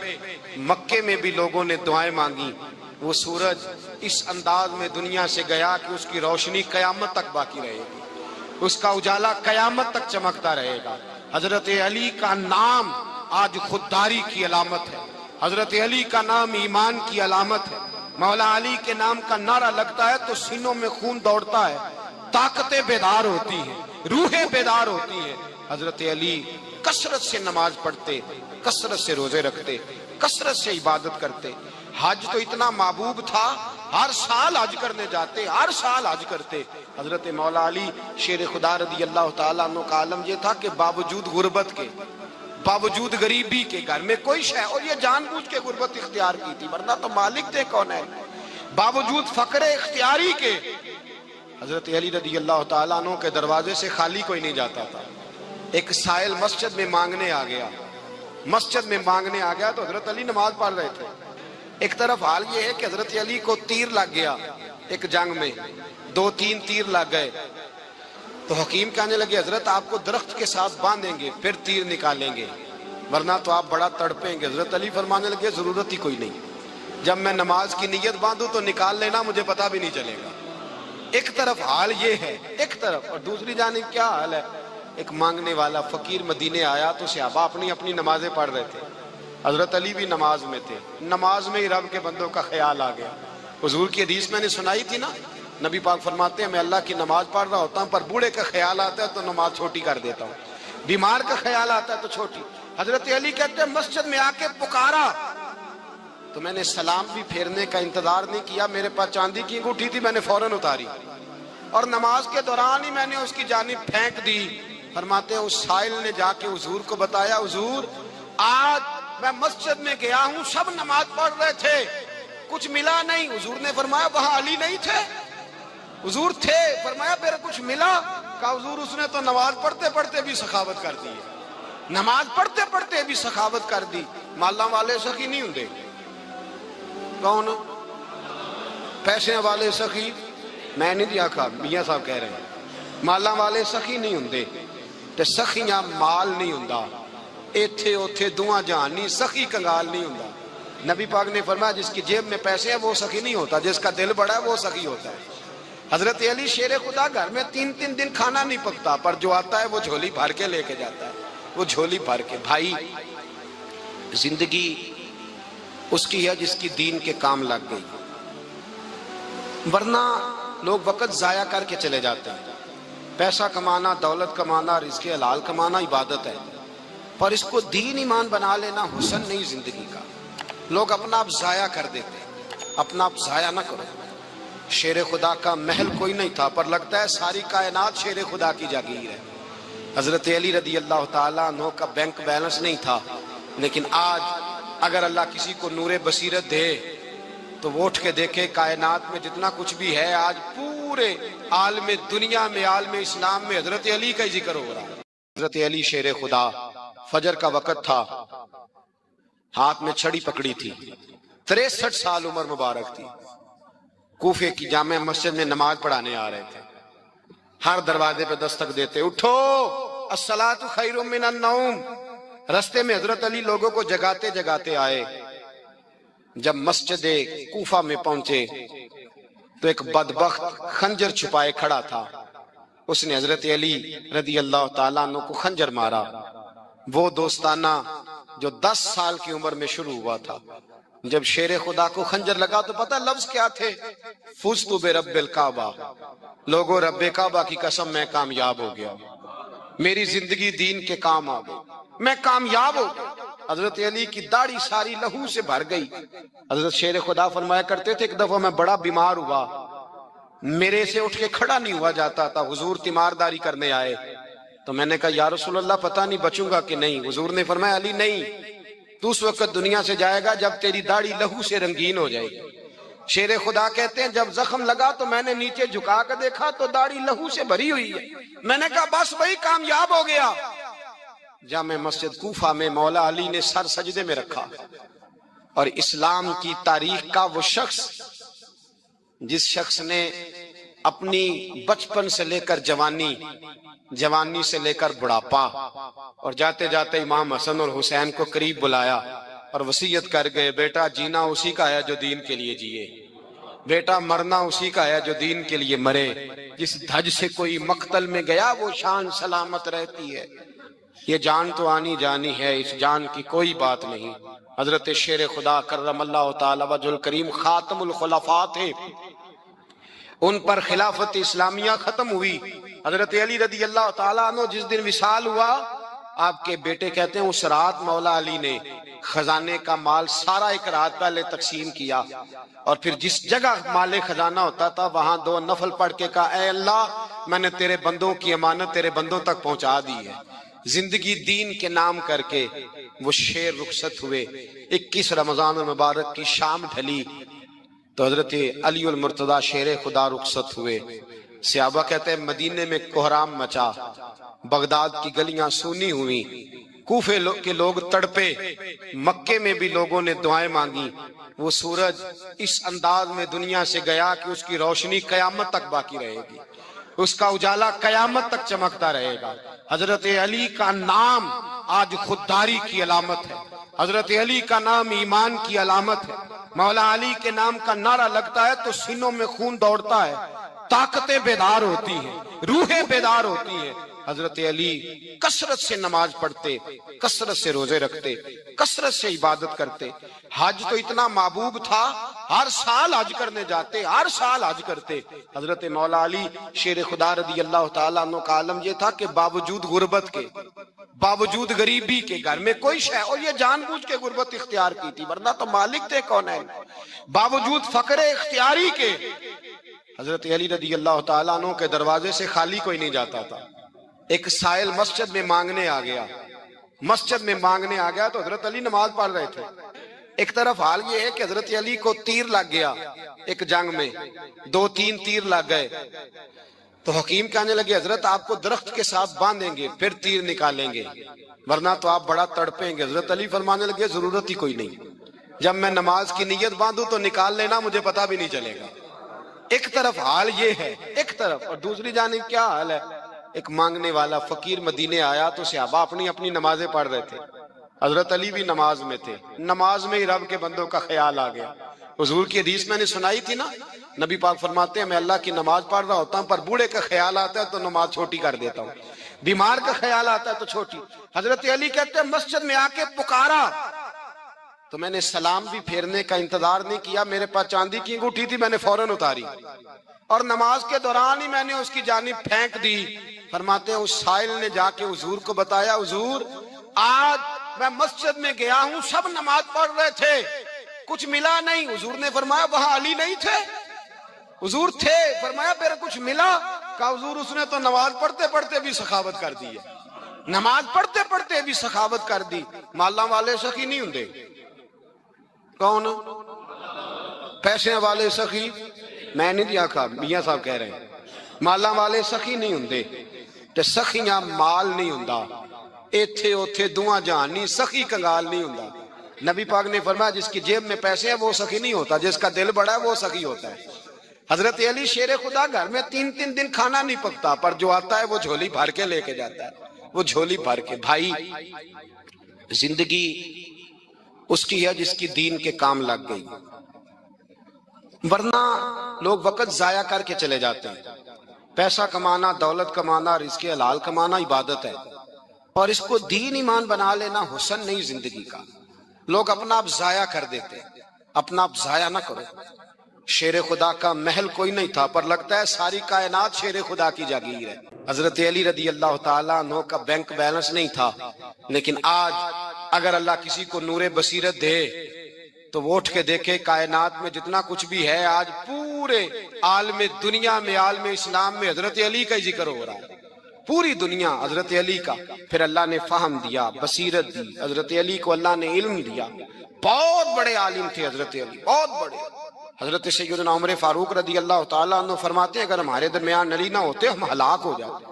مکے میں بھی لوگوں نے دعائیں مانگی۔ وہ سورج اس انداز میں دنیا سے گیا کہ اس کی روشنی قیامت تک باقی رہے گی، اس کا اجالا قیامت تک چمکتا رہے گا۔ حضرت علی کا نام آج خودداری کی علامت ہے، حضرت علی کا نام ایمان کی علامت ہے۔ مولا علی کے نام کا نعرہ لگتا ہے تو سینوں میں خون دوڑتا ہے، طاقتیں بیدار ہوتی ہیں، روحیں بیدار ہوتی ہیں۔ حضرت علی کثرت سے نماز پڑھتے، کثرت سے روزے رکھتے، کثرت سے عبادت کرتے۔ حج تو اتنا محبوب تھا، ہر سال حج کرنے جاتے، ہر سال حج کرتے۔ حضرت مولا علی شیر خدا رضی اللہ تعالیٰ عنہ کا عالم یہ تھا کہ باوجود غربت کے، باوجود غریبی کے، گھر میں کوئی شے، اور یہ جان بوجھ کے غربت اختیار کی تھی ورنہ تو مالک تھے کون ہے، باوجود فقر اختیاری کے حضرت علی رضی اللہ تعالیٰ عنہ کے دروازے سے خالی کوئی نہیں جاتا تھا۔ ایک سائل مسجد میں مانگنے آ گیا، مسجد میں مانگنے آ گیا تو حضرت علی نماز پڑھ رہے تھے۔ ایک طرف حال یہ ہے کہ حضرت علی کو تیر لگ گیا ایک جنگ میں، 2-3 تیر لگ گئے تو حکیم کہنے لگے حضرت آپ کو درخت کے ساتھ باندھیں گے پھر تیر نکالیں گے ورنہ تو آپ بڑا تڑپیں گے۔ حضرت علی فرمانے لگے ضرورت ہی کوئی نہیں، جب میں نماز کی نیت باندھوں تو نکال لینا، مجھے پتہ بھی نہیں چلے گا۔ ایک طرف حال یہ ہے، ایک طرف، اور دوسری جانب کیا حال ہے؟ ایک مانگنے والا فقیر مدینے آیا تو صحابہ اپنی اپنی نمازیں پڑھ رہے تھے، حضرت علی بھی نماز میں تھے، نماز میں ہی رب کے بندوں کا خیال آ گیا۔ حضور کی حدیث میں نے سنائی تھی نا، نبی پاک فرماتے ہیں میں اللہ کی نماز پڑھ رہا ہوتا ہوں پر بوڑھے کا خیال آتا ہے تو نماز چھوٹی کر دیتا ہوں، بیمار کا خیال آتا ہے تو چھوٹی۔ حضرت علی کہتے ہیں مسجد میں آ کے پکارا تو میں نے سلام بھی پھیرنے کا انتظار نہیں کیا، میرے پاس چاندی کی انگوٹھی تھی، میں نے فوراً اتاری اور نماز کے دوران ہی میں نے اس کی جانب پھینک دی۔ فرماتے ہیں اس سائل نے جا کے حضور کو بتایا، حضور آج میں مسجد میں گیا ہوں، سب نماز پڑھ رہے تھے، کچھ ملا نہیں۔ حضور نے فرمایا وہاں علی نہیں تھے؟ حضور تھے۔ فرمایا پھر کچھ ملا؟ کہا حضور اس نے تو نماز پڑھتے پڑھتے بھی سخاوت کر دی ہے، نماز پڑھتے پڑھتے بھی سخاوت کر دی۔ مالاں والے سخی نہیں ہوندے، کون؟ پیسے والے سخی میں نہیں دیا کھا، میاں صاحب کہہ رہے ہیں مالاں والے سخی نہیں ہوندے تے سخیاں مال نہیں ہوندا، ایتھے اوتھے دعا جہان نہیں، سخی کنگال نہیں ہوندا۔ نبی پاک نے فرمایا جس کی جیب میں پیسے ہیں وہ سخی نہیں ہوتا، جس کا دل بڑا ہے وہ سخی ہوتا ہے۔ حضرت علی شیر خدا گھر میں 3 دن کھانا نہیں پکتا پر جو آتا ہے وہ جھولی بھر کے لے کے جاتا ہے، وہ جھولی بھر کے۔ بھائی زندگی اس کی ہے جس کی دین کے کام لگ گئی، ورنہ لوگ وقت ضائع کر کے چلے جاتے ہیں۔ پیسہ کمانا، دولت کمانا، رزق حلال کمانا عبادت ہے، پر اس کو دین ایمان بنا لینا حسن نہیں زندگی کا۔ لوگ اپنا آپ ضائع کر دیتے ہیں، اپنا آپ ضائع نہ کرو۔ شیر خدا کا محل کوئی نہیں تھا پر لگتا ہے ساری کائنات شیر خدا کی جاگیر ہے۔ حضرت علی رضی اللہ تعالیٰ عنہ کا بینک بیلنس نہیں تھا، لیکن آج اگر اللہ کسی کو نور بصیرت دے تو وہ اٹھ کے دیکھے کائنات میں جتنا کچھ بھی ہے آج پورے عالم دنیا میں، عالم اسلام میں حضرت علی کا ہی ذکر ہو رہا ہے۔ حضرت علی شیر خدا، فجر کا وقت تھا، ہاتھ میں چھڑی پکڑی تھی، 63 سال عمر مبارک تھی، کوفے کی جامع مسجد میں نماز پڑھانے آ رہے تھے۔ ہر دروازے پہ دستک دیتے، اٹھو الصلاۃ خیر من النوم۔ رستے میں حضرت علی لوگوں کو جگاتے جگاتے آئے، جب مسجد کوفہ میں پہنچے تو ایک بدبخت خنجر چھپائے کھڑا تھا، اس نے حضرت علی رضی اللہ تعالیٰ عنہ کو خنجر مارا۔ وہ دوستانہ جو 10 سال کی عمر میں شروع ہوا تھا، جب شیر خدا کو خنجر لگا تو پتہ لفظ کیا تھے؟ فزت برب الکعبہ، لوگوں رب کعبہ کی قسم میں کامیاب ہو گیا، میری زندگی دین کے کام آ گئی، میں کامیاب ہو گیا۔ حضرت علی کی داڑھی ساری لہو سے بھر گئی۔ حضرت شیر خدا فرمایا کرتے تھے ایک دفعہ میں بڑا بیمار ہوا، میرے سے اٹھ کے کھڑا نہیں ہوا جاتا تھا، حضور تیمارداری کرنے آئے تو میں نے کہا یا رسول اللہ پتہ نہیں بچوں گا کہ نہیں۔ حضور نے فرمایا علی نہیں، تو اس وقت دنیا سے جائے گا جب تیری داڑھی لہو سے رنگین ہو جائے گی۔ شیر خدا کہتے ہیں جب زخم لگا تو میں نے نیچے جھکا کر دیکھا تو داڑھی لہو سے بھری ہوئی ہے، میں نے کہا بس وہی کامیاب ہو گیا۔ جامع مسجد کوفہ میں مولا علی نے سر سجدے میں رکھا، اور اسلام کی تاریخ کا وہ شخص جس شخص نے اپنی بچپن سے لے کر جوانی، جوانی سے لے کر بڑھاپا، اور جاتے جاتے امام حسن اور حسین کو قریب بلایا اور وصیت کر گئے بیٹا جینا اسی کا ہے جو دین کے لیے جیے، بیٹا مرنا اسی کا ہے جو دین کے لیے مرے، جس دھج سے کوئی مقتل میں گیا وہ شان سلامت رہتی ہے، یہ جان تو آنی جانی ہے، اس جان کی کوئی بات نہیں۔ حضرت شیر خدا کرم اللہ تعالی وجہ الکریم خاتم الخلفاء تھے، ان پر خلافت اسلامیہ ختم ہوئی۔ حضرت علی رضی اللہ تعالیٰ عنہ جس دن وصال ہوا، آپ کے بیٹے کہتے ہیں اس رات مولا علی نے خزانے کا مال سارا ایک رات پہلے تقسیم کیا، اور پھر جس جگہ مال خزانہ ہوتا تھا وہاں 2 نفل پڑھ کے کہا اے اللہ میں نے تیرے بندوں کی امانت تیرے بندوں تک پہنچا دی ہے۔ زندگی دین کے نام کر کے وہ شیر رخصت ہوئے۔ 21 رمضان المبارک کی شام ڈھلی تو حضرت علی المرتضی شیر خدا رخصت ہوئے۔ صحابہ کہتے ہیں مدینے میں کوہرام مچا، بغداد کی گلیاں سونی ہوئی، کوفے کے لوگ تڑپے، مکے میں بھی لوگوں نے دعائیں مانگی۔ وہ سورج اس انداز میں دنیا سے گیا کہ اس کی روشنی قیامت تک باقی رہے گی، اس کا اجالا قیامت تک چمکتا رہے گا۔ حضرت علی کا نام آج خودداری کی علامت ہے، حضرت علی کا نام ایمان کی علامت ہے۔ مولا علی کے نام کا نعرہ لگتا ہے تو سینوں میں خون دوڑتا ہے، طاقتیں بیدار ہوتی ہیں، روحیں بیدار ہوتی ہیں۔ حضرت علی کثرت سے نماز پڑھتے، کثرت سے روزے رکھتے، کثرت سے عبادت کرتے۔ حج تو اتنا محبوب تھا، ہر سال حج کرنے جاتے، ہر سال حج کرتے۔ حضرت مولا علی شیر خدا رضی اللہ تعالیٰ عنہ کا عالم یہ تھا کہ باوجود غربت کے، باوجود غریبی کے، گھر میں کوئی شے، اور یہ جان بوجھ کے غربت اختیار کی تھی ورنہ تو مالک تھے کونین، باوجود فقر اختیاری کے حضرت علی رضی اللہ تعالیٰ عنہ کے دروازے سے خالی کوئی نہیں جاتا تھا۔ ایک سائل مسجد میں مانگنے آ گیا، مسجد میں مانگنے آ گیا تو حضرت علی نماز پڑھ رہے تھے۔ ایک طرف حال یہ ہے کہ حضرت علی کو تیر لگ گیا ایک جنگ میں، 2-3 تیر لگ گئے تو حکیم کہنے لگے حضرت آپ کو درخت کے ساتھ باندھیں گے پھر تیر نکالیں گے ورنہ تو آپ بڑا تڑپیں گے۔ حضرت علی فرمانے لگے ضرورت ہی کوئی نہیں، جب میں نماز کی نیت باندھوں تو نکال لینا، مجھے پتہ بھی نہیں چلے گا۔ ایک طرف حال یہ ہے، ایک طرف، اور دوسری جانب کیا حال ہے؟ ایک مانگنے والا فقیر مدینے آیا تو صحابہ اپنی اپنی نمازیں پڑھ رہے تھے، حضرت علی بھی نماز میں تھے، نماز میں ہی رب کے بندوں کا خیال آ گیا۔ حضور کی حدیث میں نے سنائی تھی نا، نبی پاک فرماتے ہیں میں اللہ کی نماز پڑھ رہا ہوتا ہوں پر بوڑھے کا خیال آتا ہے تو نماز چھوٹی کر دیتا ہوں، بیمار کا خیال آتا ہے تو چھوٹی۔ حضرت علی کہتے ہیں مسجد میں آ کے پکارا تو میں نے سلام بھی پھیرنے کا انتظار نہیں کیا، میرے پاس چاندی کی انگوٹھی تھی، میں نے فوراً اتاری اور نماز کے دوران ہی میں نے اس کی جانب پھینک دی۔ فرماتے ہیں اس سائل نے جا کے حضور کو بتایا حضور آج میں مسجد میں گیا ہوں، سب نماز پڑھ رہے تھے، کچھ ملا نہیں۔ حضور نے فرمایا وہاں علی نہیں تھے؟ حضور تھے۔ فرمایا پھر کچھ ملا؟ کہا حضور اس نے تو نماز پڑھتے پڑھتے بھی سخاوت کر دی ہے، نماز پڑھتے پڑھتے بھی سخاوت کر دی۔ مالاں والے سخی نہیں ہوندے، کون؟ پیسے والے سخی میں نہیں دیا کہا، میاں صاحب کہہ رہے ہیں مالاں والے سخی نہیں ہوندے، تے سخیاں مال نہیں ہوندا، ایتھے اوتھے دعا جہان نہیں، سخی کنگال نہیں ہوندا۔ نبی پاک نے فرمایا جس کی جیب میں پیسے ہیں وہ سخی نہیں ہوتا، جس کا دل بڑا ہے وہ سخی ہوتا ہے۔ حضرت علی شیر خدا گھر میں 3 دن کھانا نہیں پکتا پر جو آتا ہے وہ جھولی بھر کے لے کے جاتا ہے، وہ جھولی بھر کے۔ بھائی زندگی اس کی ہے جس کی دین کے کام لگ گئی، ورنہ لوگ وقت ضائع کر کے چلے جاتے ہیں۔ پیسہ کمانا، دولت کمانا، رزق حلال کمانا عبادت ہے، اور اس کو دین ایمان بنا لینا حسن نہیں زندگی کا۔ لوگ اپنا آپ ضائع کر دیتے ہیں، اپنا آپ ضائع نہ کرو۔ شیر خدا کا محل کوئی نہیں تھا، پر لگتا ہے ساری کائنات شیر خدا کی جاگیر ہے۔ حضرت علی رضی اللہ تعالیٰ عنہ کا بینک بیلنس نہیں تھا، لیکن آج اگر اللہ کسی کو نور بصیرت دے تو وہ اٹھ کے دیکھے کائنات میں جتنا کچھ بھی ہے، آج پورے عالم دنیا میں، عالم اسلام میں حضرت علی کا ہی ذکر ہو رہا ہے، پوری دنیا حضرت علی کا۔ پھر اللہ نے فہم دیا، بصیرت دی، حضرت علی کو اللہ نے علم دیا۔ بہت بڑے عالم تھے حضرت علی، بہت بڑے۔ حضرت سیدنا عمر فاروق رضی اللہ تعالیٰ عنہ فرماتے ہیں اگر ہمارے درمیان علی نہ ہوتے ہم ہلاک ہو جاتے،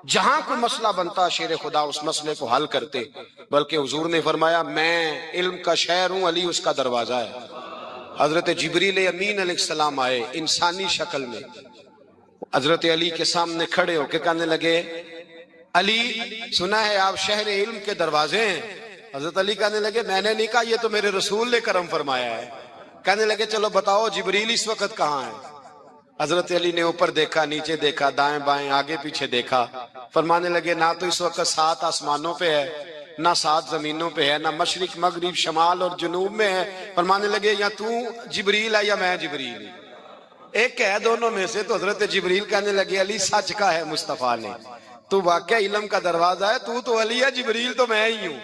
جہاں کوئی مسئلہ بنتا شیر خدا اس مسئلے کو حل کرتے، بلکہ حضور نے فرمایا میں علم کا شہر ہوں، علی اس کا دروازہ ہے۔ حضرت جبریل امین علیہ السلام آئے انسانی شکل میں، حضرت علی کے سامنے کھڑے ہو کے کہنے لگے علی سنا ہے آپ شہر علم کے دروازے ہیں۔ حضرت علی کہنے لگے میں نے نہیں کہا، یہ تو میرے رسول نے کرم فرمایا ہے۔ کہنے لگے چلو بتاؤ جبریل اس وقت کہاں ہے؟ حضرت علی نے اوپر دیکھا، نیچے دیکھا، دائیں بائیں، آگے پیچھے دیکھا، فرمانے لگے نہ تو اس وقت 7 آسمانوں پہ ہے، نہ 7 زمینوں پہ ہے، نہ مشرق مغرب شمال اور جنوب میں ہے۔ فرمانے لگے یا تو جبریل ہے یا میں جبریل ہوں، ایک ہے دونوں میں سے۔ تو حضرت جبریل کہنے لگے علی سچ کا ہے مصطفیٰ نے، تو واقعہ علم کا دروازہ ہے، تو علی ہے، جبریل تو میں ہی ہوں،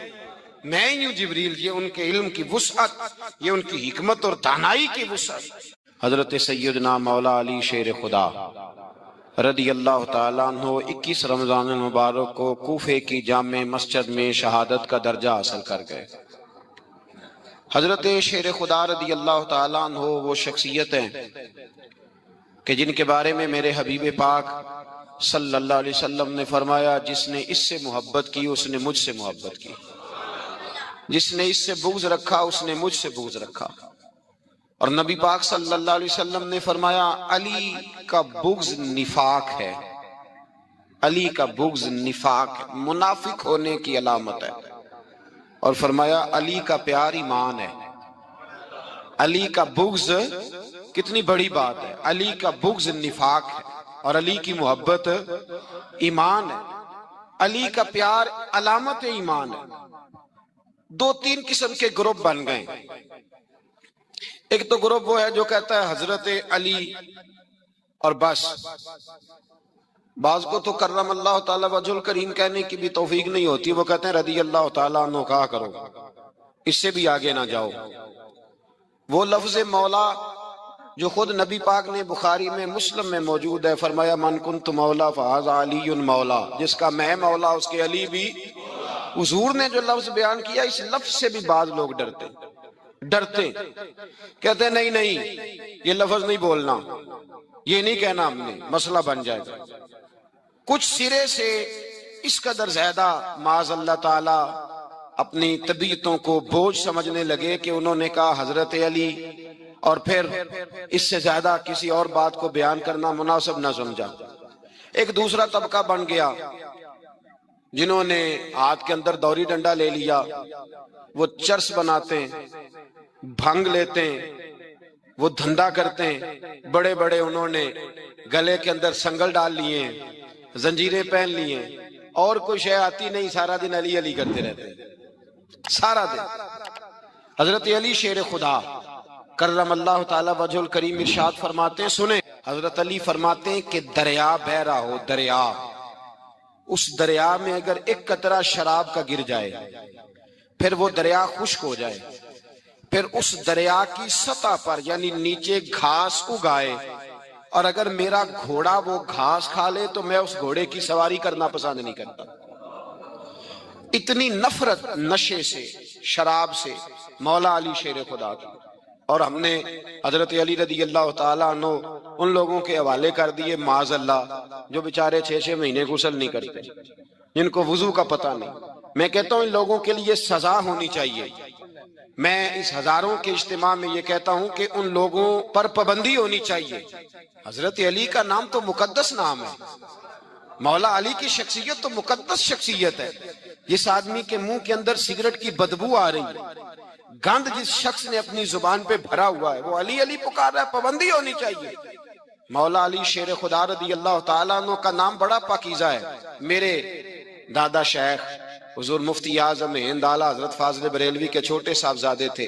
میں ہی ہوں جبریل۔ یہ ان کے علم کی وسعت، یہ ان کی حکمت اور دانائی کی وسعت۔ حضرت سیدنا مولا علی شیر خدا رضی اللہ تعالیٰ عنہ 21 رمضان المبارک کو کوفے کی جامع مسجد میں شہادت کا درجہ حاصل کر گئے۔ حضرت شیر خدا رضی اللہ تعالیٰ عنہ وہ شخصیت ہیں کہ جن کے بارے میں میرے حبیب پاک صلی اللہ علیہ وسلم نے فرمایا جس نے اس سے محبت کی اس نے مجھ سے محبت کی، جس نے اس سے بغض رکھا اس نے مجھ سے بغض رکھا۔ اور نبی پاک صلی اللہ علیہ وسلم نے فرمایا علی کا بغض نفاق ہے، علی کا بغض نفاق ہے، منافق ہونے کی علامت ہے۔ اور فرمایا علی کا پیار ایمان ہے، علی کا بغض کتنی بڑی بات ہے، علی کا بغض نفاق ہے اور علی کی محبت ایمان ہے، علی کا پیار علامت ایمان ہے۔ 2-3 قسم کے گروپ بن گئے۔ ایک تو گروپ وہ ہے جو کہتا ہے حضرت علی اور بس، بعض کو تو کرم اللہ تعالیٰ وجہ الکریم کہنے کی بھی توفیق نہیں ہوتی، وہ کہتے ہیں رضی اللہ تعالیٰ عنہ کہا کرو، اس سے بھی آگے نہ جاؤ۔ وہ لفظ مولا جو خود نبی پاک نے بخاری میں مسلم میں موجود ہے، فرمایا من کنت مولا فہذا علی مولا، جس کا میں مولا اس کے علی بھی۔ حضور نے جو لفظ بیان کیا اس لفظ سے بھی بعض لوگ ڈرتے کہتے ہیں نہیں نہیں یہ لفظ نہیں بولنا، یہ نہیں کہنا، ہم نے مسئلہ بن جائے گا۔ کچھ سرے سے اس قدر زیادہ معاذ اللہ تعالی اپنی طبیعتوں کو بوجھ سمجھنے لگے کہ انہوں نے کہا حضرت علی، اور پھر اس سے زیادہ کسی اور بات کو بیان کرنا مناسب نہ سمجھا۔ ایک دوسرا طبقہ بن گیا جنہوں نے ہاتھ کے اندر دوری ڈنڈا لے لیا، وہ چرس بناتے ہیں، بھنگ لیتے ہیں، وہ دھندا کرتے ہیں، بڑے بڑے انہوں نے گلے کے اندر سنگل ڈال لیے ہیں، زنجیریں پہن لیے ہیں، اور کوئی شے آتی نہیں، سارا دن علی علی کرتے رہتے ہیں سارا دن۔ حضرت علی شیر خدا کرم اللہ تعالی وجہ الکریم ارشاد فرماتے ہیں، سنیں حضرت علی فرماتے ہیں کہ دریا بہ رہا ہو، دریا، اس دریا میں اگر ایک قطرہ شراب کا گر جائے، پھر وہ دریا خشک ہو جائے، پھر اس دریا کی سطح پر یعنی نیچے گھاس اگائے، اور اگر میرا گھوڑا وہ گھاس کھا لے تو میں اس گھوڑے کی سواری کرنا پسند نہیں کرتا۔ اتنی نفرت نشے سے، شراب سے مولا علی شیر خدا کی۔ اور ہم نے حضرت علی رضی اللہ تعالیٰ عنہ ان لوگوں کے حوالے کر دیے معاذ اللہ جو بیچارے 6 مہینے غسل نہیں کرتے، جن کو وضو کا پتہ نہیں۔ میں کہتا ہوں ان لوگوں کے لیے سزا ہونی چاہیے۔ میں اس ہزاروں کے اجتماع میں یہ کہتا ہوں کہ ان لوگوں پر پابندی ہونی چاہیے۔ حضرت علی کا نام تو مقدس نام ہے، مولا علی کی شخصیت تو مقدس شخصیت ہے۔ جس آدمی کے منہ کے اندر سگریٹ کی بدبو آ رہی، گند جس شخص نے اپنی زبان پہ بھرا ہوا ہے وہ علی علی پکار رہا ہے، پابندی ہونی چاہیے۔ مولا علی شیر خدا رضی اللہ تعالیٰ عنہ کا نام بڑا پاکیزہ ہے۔ میرے دادا شیخ حضور مفتی اعظم ہند اعلیٰ حضرت فاضل بریلوی کے چھوٹے صاحبزادے تھے،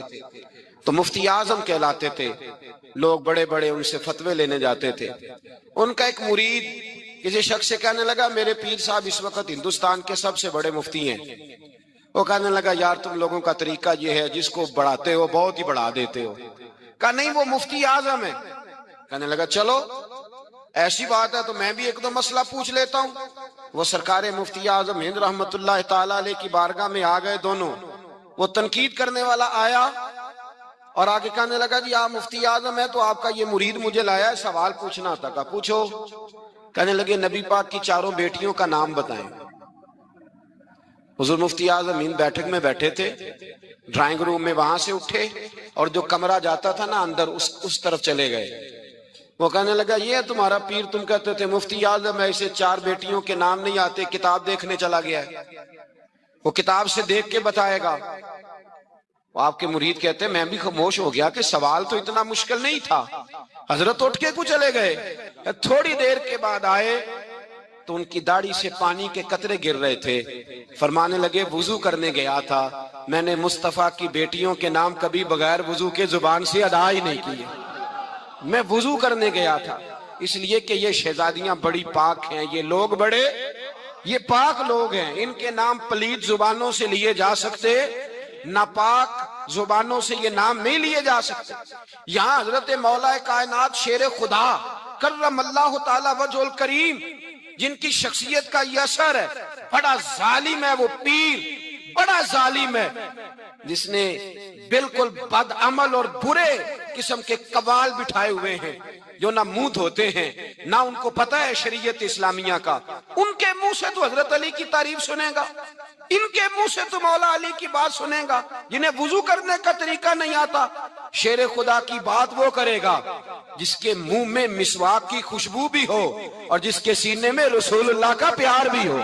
تو مفتی اعظم کہلاتے تھے، لوگ بڑے بڑے ان سے فتوے لینے جاتے تھے۔ ان کا ایک مرید کسی شخص سے کہنے لگا میرے پیر صاحب اس وقت ہندوستان کے سب سے بڑے مفتی ہیں۔ وہ کہنے لگا یار تم لوگوں کا طریقہ یہ ہے جس کو بڑھاتے ہو بہت ہی بڑھا دیتے ہو۔ کہا نہیں وہ مفتی اعظم ہے۔ کہنے لگا چلو ایسی بات ہے تو میں بھی ایک دو مسئلہ پوچھ لیتا ہوں۔ وہ سرکار مفتی اعظم ہند رحمت اللہ تعالیٰ علیہ کی بارگاہ میں آ گئے دونوں۔ وہ تنقید کرنے والا آیا اور آگے کہنے لگا جی آپ مفتی اعظم ہے تو آپ کا یہ مرید مجھے لایا ہے سوال پوچھنا تھا۔ کہا پوچھو۔ کہنے لگے نبی پاک کی چاروں بیٹیوں کا نام بتائیں۔ حضور مفتی اعظم ہند بیٹھک میں بیٹھے تھے، ڈرائنگ روم میں وہاں سے اٹھے اور جو کمرہ جاتا تھا نا اندر اس طرف چلے گئے۔ وہ کہنے لگا یہ ہے تمہارا پیر، تم کہتے تھے مفتی اعظم ہے اسے چار بیٹیوں کے نام نہیں آتے، کتاب دیکھنے چلا گیا ہے، وہ کتاب سے دیکھ کے بتائے گا۔ وہ آپ کے مرید کہتے ہیں میں بھی خاموش ہو گیا کہ سوال تو اتنا مشکل نہیں تھا۔ حضرت اٹھ کے کو چلے گئے، تھوڑی دیر کے بعد آئے تو ان کی داڑھی سے پانی کے قطرے گر رہے تھے۔ فرمانے لگے وضو کرنے گیا تھا، میں نے مصطفیٰ کی بیٹیوں کے نام کبھی بغیر وضو کے زبان سے ادا ہی نہیں کیے، میں وضو کرنے گیا تھا۔ اس لیے کہ یہ شہزادیاں بڑی پاک ہیں، یہ لوگ بڑے یہ پاک لوگ ہیں، ان کے نام پلید زبانوں سے لیے جا سکتے، ناپاک زبانوں سے یہ نام نہیں لیے جا سکتے۔ یہاں حضرت مولا کائنات شیر خدا کرم اللہ تعالی وجہ الکریم جن کی شخصیت کا یہ اثر ہے، بڑا ظالم ہے وہ پیر، بڑا ظالم ہے جس نے بالکل بد عمل اور برے قسم کے قوال بٹھائے ہوئے ہیں، جو نہ منہ دھوتے ہیں نہ ان کو پتہ ہے شریعت اسلامیہ کا۔ ان کے منہ سے تو حضرت علی کی تعریف سنے گا، ان کے منہ سے تو مولا علی کی بات سنے گا، جنہیں وضو کرنے کا طریقہ نہیں آتا۔ شیر خدا کی بات وہ کرے گا جس کے منہ میں مسواک کی خوشبو بھی ہو اور جس کے سینے میں رسول اللہ کا پیار بھی ہو۔